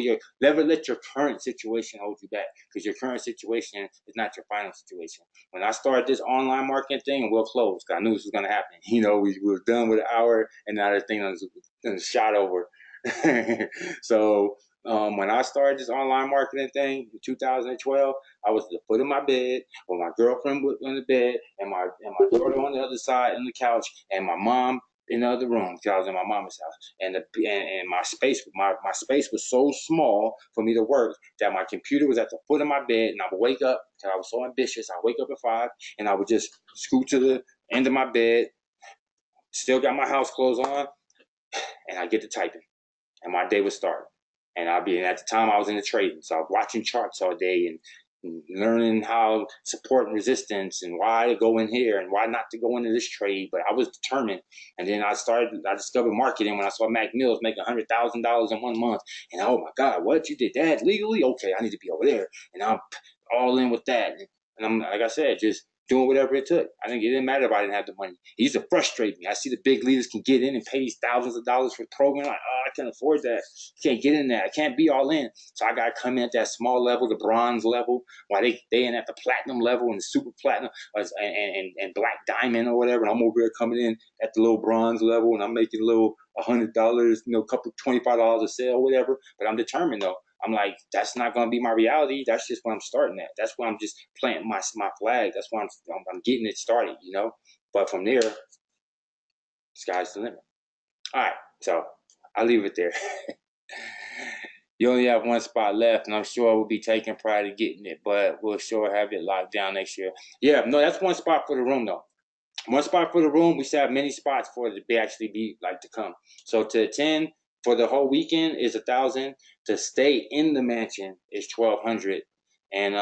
never let your current situation hold you back, because your current situation is not your final situation. When I started this online marketing thing, and we'll close, because I knew this was going to happen. We were done with an hour, and now the thing was shot over. So when I started this online marketing thing in 2012, I was at the foot of my bed with my girlfriend on the bed and my daughter on the other side on the couch and my mom in the other room because I was in my mama's house. And my space was so small for me to work that my computer was at the foot of my bed, and I would wake up because I was so ambitious. I'd wake up at 5 and I would just scoot to the end of my bed, still got my house clothes on, and I get to typing. And my day would start. And at the time I was in the trading, so I was watching charts all day and learning how support and resistance and why to go in here and why not to go into this trade. But I was determined. And then I discovered marketing when I saw Mac Mills making $100,000 in 1 month. And oh my God, what, you did that legally? Okay, I need to be over there. And I'm all in with that. And I'm, like I said, just doing whatever it took. I think it didn't matter if I didn't have the money. It used to frustrate me. I see the big leaders can get in and pay these thousands of dollars for the program. Like, oh, I can't afford that. I can't get in there. I can't be all in. So I got to come in at that small level, the bronze level, while they in at the platinum level and the super platinum and black diamond or whatever. And I'm over here coming in at the little bronze level, and I'm making a little $100, a couple $25 a sale, whatever. But I'm determined though. I'm like, that's not going to be my reality. That's just where I'm starting at. That's where I'm just planting my flag. That's why I'm getting it started, But from there, sky's the limit. All right, so I'll leave it there. You only have one spot left, and I'm sure we'll be taking pride in getting it, but we'll sure have it locked down next year. Yeah, no, that's one spot for the room, though. One spot for the room. We should have many spots for it to be to come. So to attend for the whole weekend is 1,000. To stay in the mansion is 1,200, and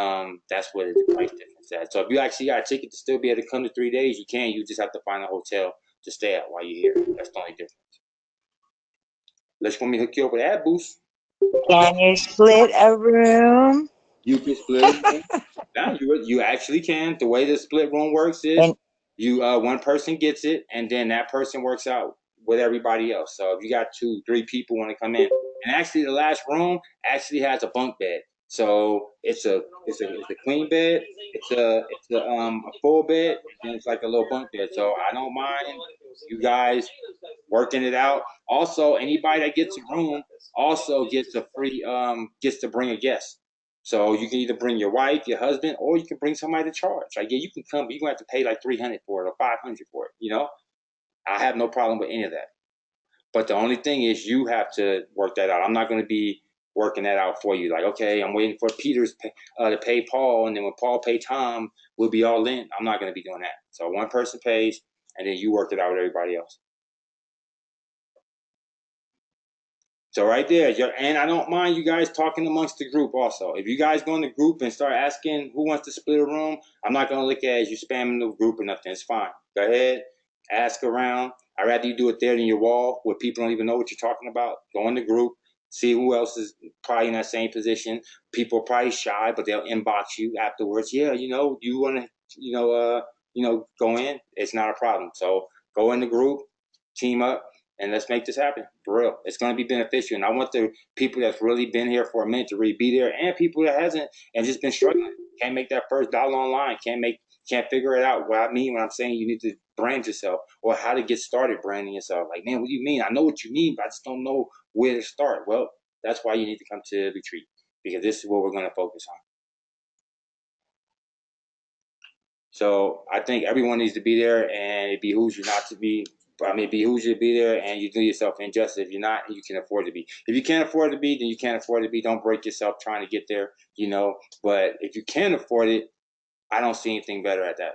that's what the price difference at. So if you actually got a ticket to still be able to come to 3 days, you can. You just have to find a hotel to stay at while you're here. That's the only difference. Let's want me to hook you up with ad boost. Can you split a room? You can split a room. Now you actually can. The way the split room works is one person gets it, and then that person works out with everybody else. So if you got 2, 3 people want to come in, and actually the last room actually has a bunk bed. So it's a queen bed. It's a full bed, and it's like a little bunk bed. So I don't mind you guys working it out. Also, anybody that gets a room also gets a free gets to bring a guest. So you can either bring your wife, your husband, or you can bring somebody to charge. Like, yeah, you can come, but you're gonna have to pay like 300 for it or 500 for it. You know, I have no problem with any of that. But the only thing is, you have to work that out. I'm not gonna be working that out for you. Like, okay, I'm waiting for Peter's to pay Paul, and then when Paul pay Tom, we'll be all in. I'm not gonna be doing that. So one person pays, and then you work it out with everybody else. So right there, and I don't mind you guys talking amongst the group also. If you guys go in the group and start asking who wants to split a room, I'm not going to look at it as you spamming the group or nothing. It's fine. Go ahead, ask around. I'd rather you do it there than your wall where people don't even know what you're talking about. Go in the group, see who else is probably in that same position. People are probably shy, but they'll inbox you afterwards. Yeah, you want to, go in. It's not a problem. So go in the group, team up, and let's make this happen for real. It's going to be beneficial, and I want the people that's really been here for a minute to really be there, and people that hasn't and just been struggling, can't make that first dollar online, can't figure it out. What I mean when I'm saying you need to brand yourself, or how to get started branding yourself. Like, man, what do you mean? I know what you mean, but I just don't know where to start. Well, that's why you need to come to the retreat, because this is what we're going to focus on. So I think everyone needs to be there, and it behooves you not to be. I mean, it behooves you to be there, and you do yourself injustice if you're not. You can afford to be. If you can't afford to be, then you can't afford to be. Don't break yourself trying to get there. But if you can afford it, I don't see anything better at that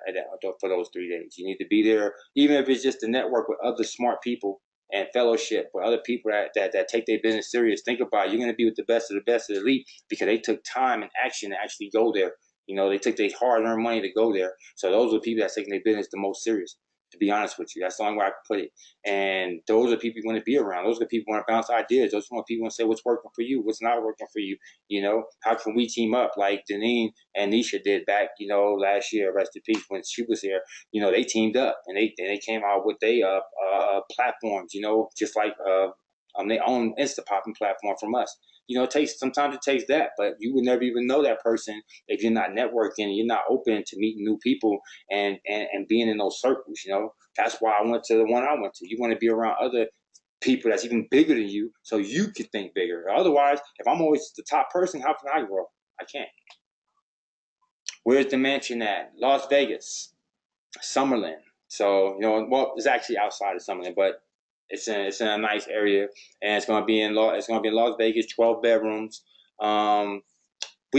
for those 3 days. You need to be there, even if it's just to network with other smart people and fellowship with other people that take their business serious. Think about it. You're going to be with the best of the best of the elite because they took time and action to actually go there. They took their hard-earned money to go there. So those are the people that's taking their business the most serious. To be honest with you, that's the only way I can put it. And those are people you want to be around. Those are the people who want to bounce ideas. Those are the people who want to say what's working for you, what's not working for you. How can we team up like Deneen and Nisha did back, last year, rest in peace, when she was here. They teamed up and they came out with their platforms, just like their own Insta popping platform from us. Sometimes it takes that, but you would never even know that person if you're not networking and you're not open to meeting new people and being in those circles. That's why I went to the one I went to. You want to be around other people that's even bigger than you, so you can think bigger. Otherwise, if I'm always the top person, how can I grow? I can't. Where's the mansion at? Las Vegas, Summerlin. So it's actually outside of Summerlin, but it's in a nice area, and it's gonna be in Las Vegas, 12 bedrooms. We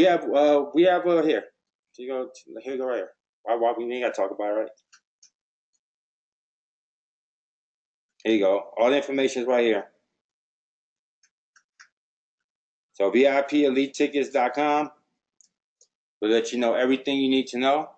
have here. Here you go right here. Why we ain't gotta talk about it, right? Here you go. All the information is right here. So VIPEliteTickets.com will let you know everything you need to know,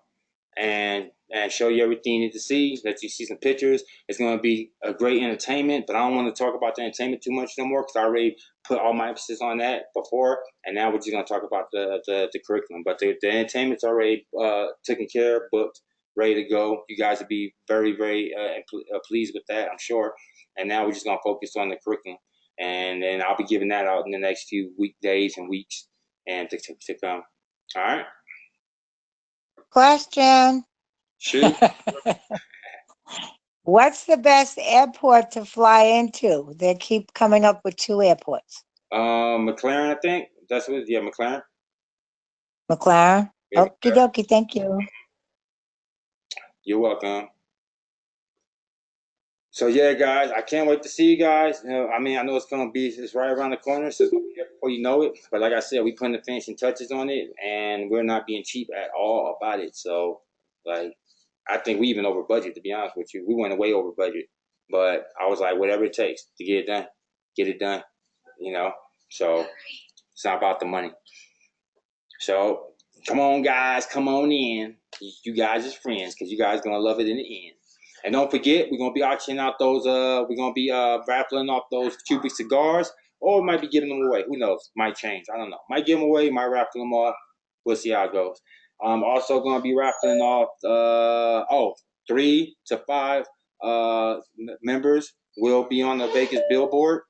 and show you everything you need to see, let you see some pictures. It's going to be a great entertainment, but I don't want to talk about the entertainment too much no more because I already put all my emphasis on that before, and now we're just going to talk about the curriculum. But the entertainment's already taken care of, booked, ready to go. You guys will be very, very pleased with that, I'm sure. And now we're just going to focus on the curriculum, and then I'll be giving that out in the next few days and weeks and to come. All right? Question. Shoot. What's the best airport to fly into? They keep coming up with 2 airports. McLaren, I think. That's what. Yeah, McLaren. McLaren? Yeah, Okie dokie, thank you. you're welcome. So yeah, guys, I can't wait to see you guys. I know it's right around the corner, so it's gonna be here before you know it. But like I said, we putting the finishing touches on it, and we're not being cheap at all about it. So, like, I think we even over budget. To be honest with you, we went way over budget. But I was like, whatever it takes to get it done, get it done. So it's not about the money. So come on, guys, come on in. You guys is friends because you guys gonna love it in the end. And don't forget, we're gonna be auctioning out those. We're gonna be raffling off those cubic cigars, or we might be giving them away. Who knows? Might change. I don't know. Might give them away. Might raffle them off. We'll see how it goes. Also gonna be raffling off. 3 to 5 members will be on the Vegas billboard.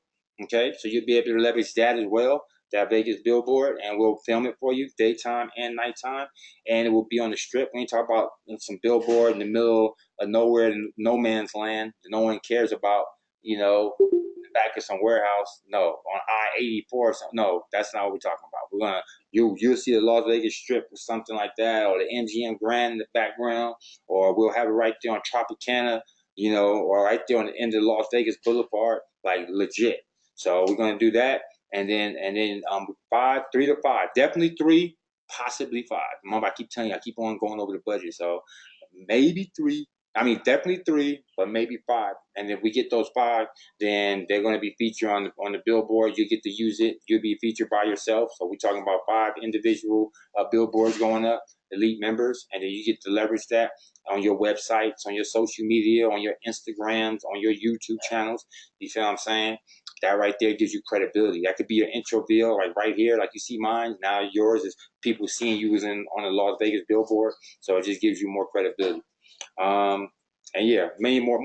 Okay, so you'll be able to leverage that as well. That Vegas billboard, and we'll film it for you daytime and nighttime, and it will be on the strip. We ain't talk about some billboard in the middle of nowhere, no man's land that no one cares about, back of some warehouse. No, on I-84 or something. No, that's not what we're talking about. We're gonna you'll see the Las Vegas Strip or something like that, or the MGM Grand in the background, or we'll have it right there on Tropicana, or right there on the end of Las Vegas Boulevard, like legit. So we're gonna do that, and then 3 to 5, definitely 3, possibly 5. Remember, I keep telling you, I keep on going over the budget, so maybe 3. I mean, definitely 3, but maybe 5. And if we get those 5, then they're going to be featured on the billboard. You get to use it. You'll be featured by yourself. So we're talking about 5 individual billboards going up, elite members, and then you get to leverage that on your websites, on your social media, on your Instagrams, on your YouTube channels. You feel what I'm saying? That right there gives you credibility. That could be your intro video, like right here, like you see mine. Now yours is people seeing you on a Las Vegas billboard. So it just gives you more credibility. And yeah, many more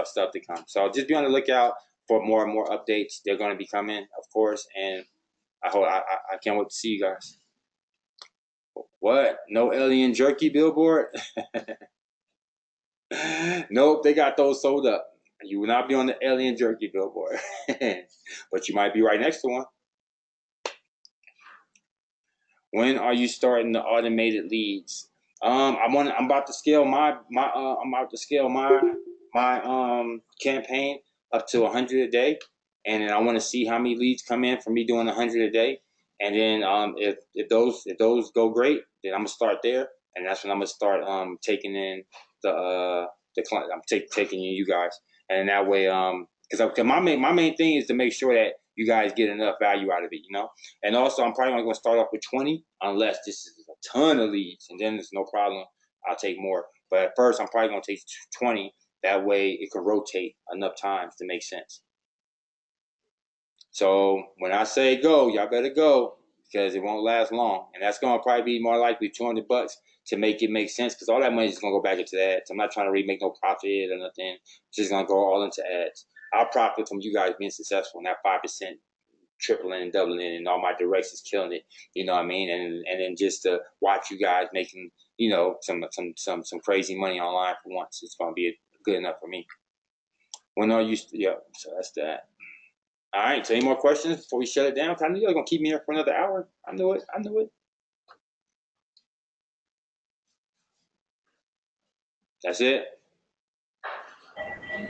stuff to come. So just be on the lookout for more and more updates. They're going to be coming, of course, and I can't wait to see you guys. What? No alien jerky billboard? Nope, they got those sold up. You will not be on the alien jerky billboard, but you might be right next to one. When are you starting the automated leads? I'm about to scale my campaign up to 100 a day, and then I want to see how many leads come in from me doing 100 a day, and then if those go great, then I'm gonna start there, and that's when I'm gonna start taking in the client. I'm taking in you guys, and that way because my main thing is to make sure that you guys get enough value out of it, And also, I'm probably only going to start off with 20 unless this is a ton of leads, and then there's no problem. I'll take more. But at first, I'm probably going to take 20. That way, it can rotate enough times to make sense. So when I say go, y'all better go because it won't last long. And that's going to probably be more likely $200 to make it make sense because all that money is going to go back into ads. I'm not trying to really make no profit or nothing. It's just going to go all into ads. I'll profit from you guys being successful, and that 5% tripling and doubling it, and all my directs is killing it. You know what I mean? And then just to watch you guys making, some crazy money online for once, it's gonna be good enough for me. When are you? Yeah. So that's that. All right. So any more questions before we shut it down? I knew you were gonna keep me here for another hour. I knew it. That's it.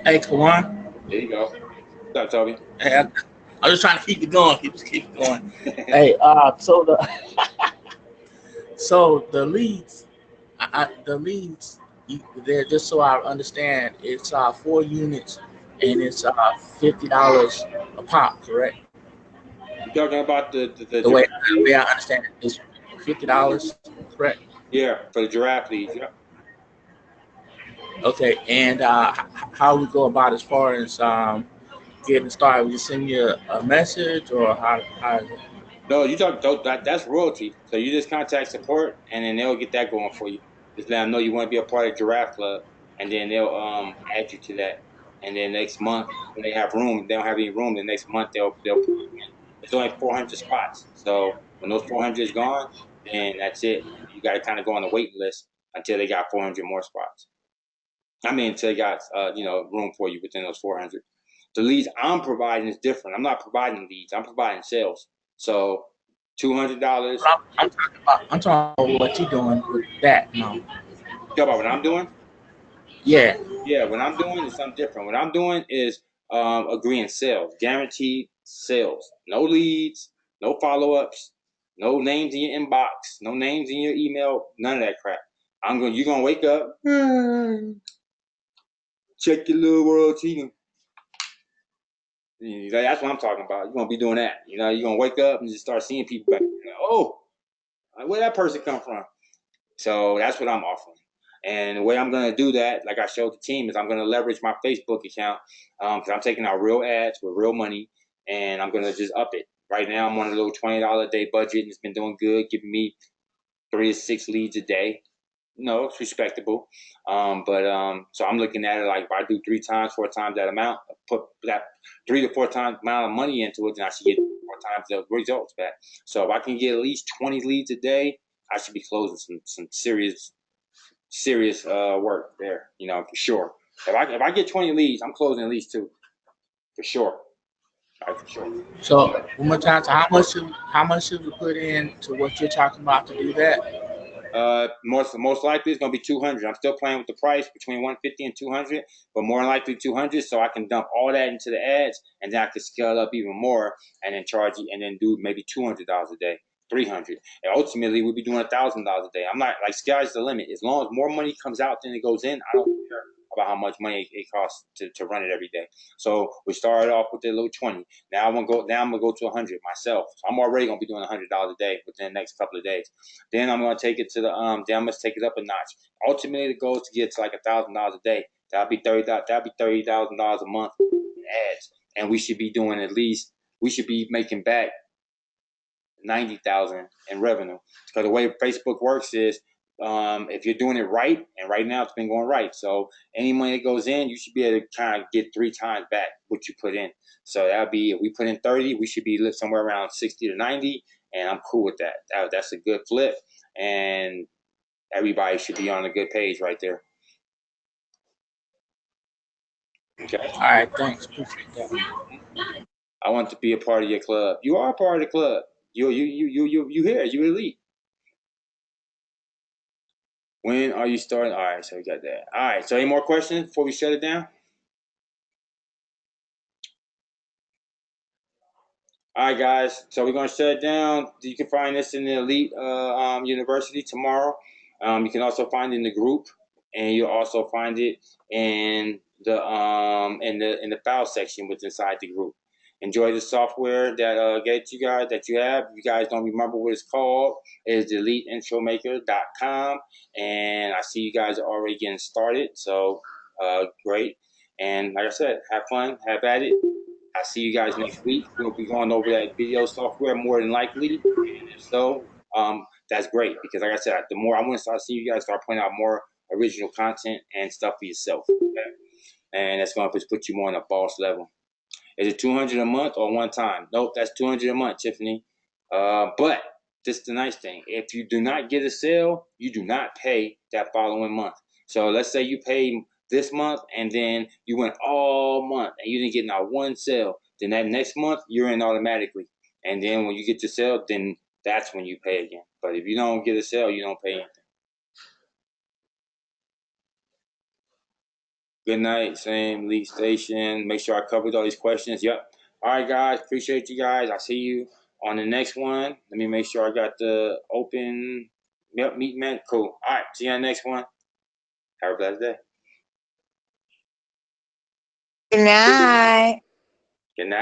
Hey, Kawan. There you go. What's up, Toby? Hey, I'm just trying to keep it going. Keep it going. Hey, so the leads, they're just so I understand. It's 4 units, and it's $50 a pop. Correct? You're talking about the way I understand it is $50. Correct? Yeah, for the giraffe leads. Yeah. Okay, and how we go about as far as getting started? We just send you a message, or how is it? No, that's royalty. So you just contact support, and then they'll get that going for you. Just let them know you want to be a part of Giraffe Club, and then they'll add you to that. And then next month, when they have room, they don't have any room. The next month they'll put you in. There's only 400 spots. So when those 400 is gone, then that's it. You got to kind of go on the waiting list until they got 400 more spots. I mean, until they got room for you within those 400. The leads I'm providing is different. I'm not providing leads. I'm providing sales. So $200. I'm talking about what you're doing with that. No. You talk about what I'm doing? Yeah. Yeah, what I'm doing is something different. What I'm doing is agreeing sales, guaranteed sales. No leads, no follow-ups, no names in your inbox, no names in your email, none of that crap. You're gonna wake up, check your little royalty. That's what I'm talking about. You're gonna be doing that. You're gonna wake up and just start seeing people back. Oh, where'd that person come from? So that's what I'm offering. And the way I'm going to do that, like I showed the team, is I'm going to leverage my Facebook account because I'm taking out real ads with real money, and I'm going to just up it. Right now, I'm on a little $20 a day budget, and it's been doing good, giving me 3 to 6 leads a day. No, it's respectable. So I'm looking at it like if I do 3 times, 4 times that amount, put that 3 to 4 times amount of money into it, then I should get 4 times the results back. So if I can get at least 20 leads a day, I should be closing some serious work there, for sure. If I get 20 leads, I'm closing at least 2, for sure. All right, for sure. So one more time, so how much should we put in to what you're talking about to do that? Most likely it's gonna be 200. I'm still playing with the price between 150 and 200, but more than likely 200. So I can dump all that into the ads, and then I can scale it up even more, and then charge you, and then do maybe $200 a day, 300, and ultimately we'll be doing $1,000 a day. I'm not like sky's the limit. As long as more money comes out than it goes in, I don't care about how much money it costs to run it every day. So we started off with a little 20. Now I'm gonna go to 100 myself. So I'm already gonna be doing $100 a day within the next couple of days. Then I'm gonna take it to the then I'm gonna take it up a notch. Ultimately, the goal is to get to like $1,000 a day. That'll be $30,000 a month in ads, and we should be doing at least we should be making back 90,000 in revenue. Because the way Facebook works is if you're doing it right, and right now it's been going right, so any money that goes in, you should be able to kind of get 3 times back what you put in. So that'd be if we put in 30, we should be somewhere around 60 to 90, and I'm cool with that. That's a good flip, and everybody should be on a good page right there. Okay. All right, thanks. Appreciate that. I want to be a part of your club. You are a part of the club. You here. You elite. When are you starting? All right, so we got that. All right, so any more questions before we shut it down? All right, guys. So we're gonna shut it down. You can find this in the Elite University tomorrow. You can also find it in the group, and you'll also find it in the file section within inside the group. Enjoy the software that get you guys that you have. If you guys don't remember what it's called, it's eliteintromaker.com. And I see you guys are already getting started. So great. And like I said, have fun, have at it. I'll see you guys next week. We'll be going over that video software more than likely. And if so, that's great because, like I said, the more I want to start seeing you guys start putting out more original content and stuff for yourself. Okay? And that's going to put you more on a boss level. Is it 200 a month or one time? Nope, that's 200 a month, Tiffany. But this is the nice thing. If you do not get a sale, you do not pay that following month. So let's say you pay this month and then you went all month and you didn't get not one sale. Then that next month you're in automatically. And then when you get your sale, then that's when you pay again. But if you don't get a sale, you don't pay anything. Good night, same lead station. Make sure I covered all these questions. Yep. All right, guys. Appreciate you guys. I'll see you on the next one. Let me make sure I got the open. Yep, meet man. Cool. All right. See you on the next one. Have a blessed day. Good night. Good night.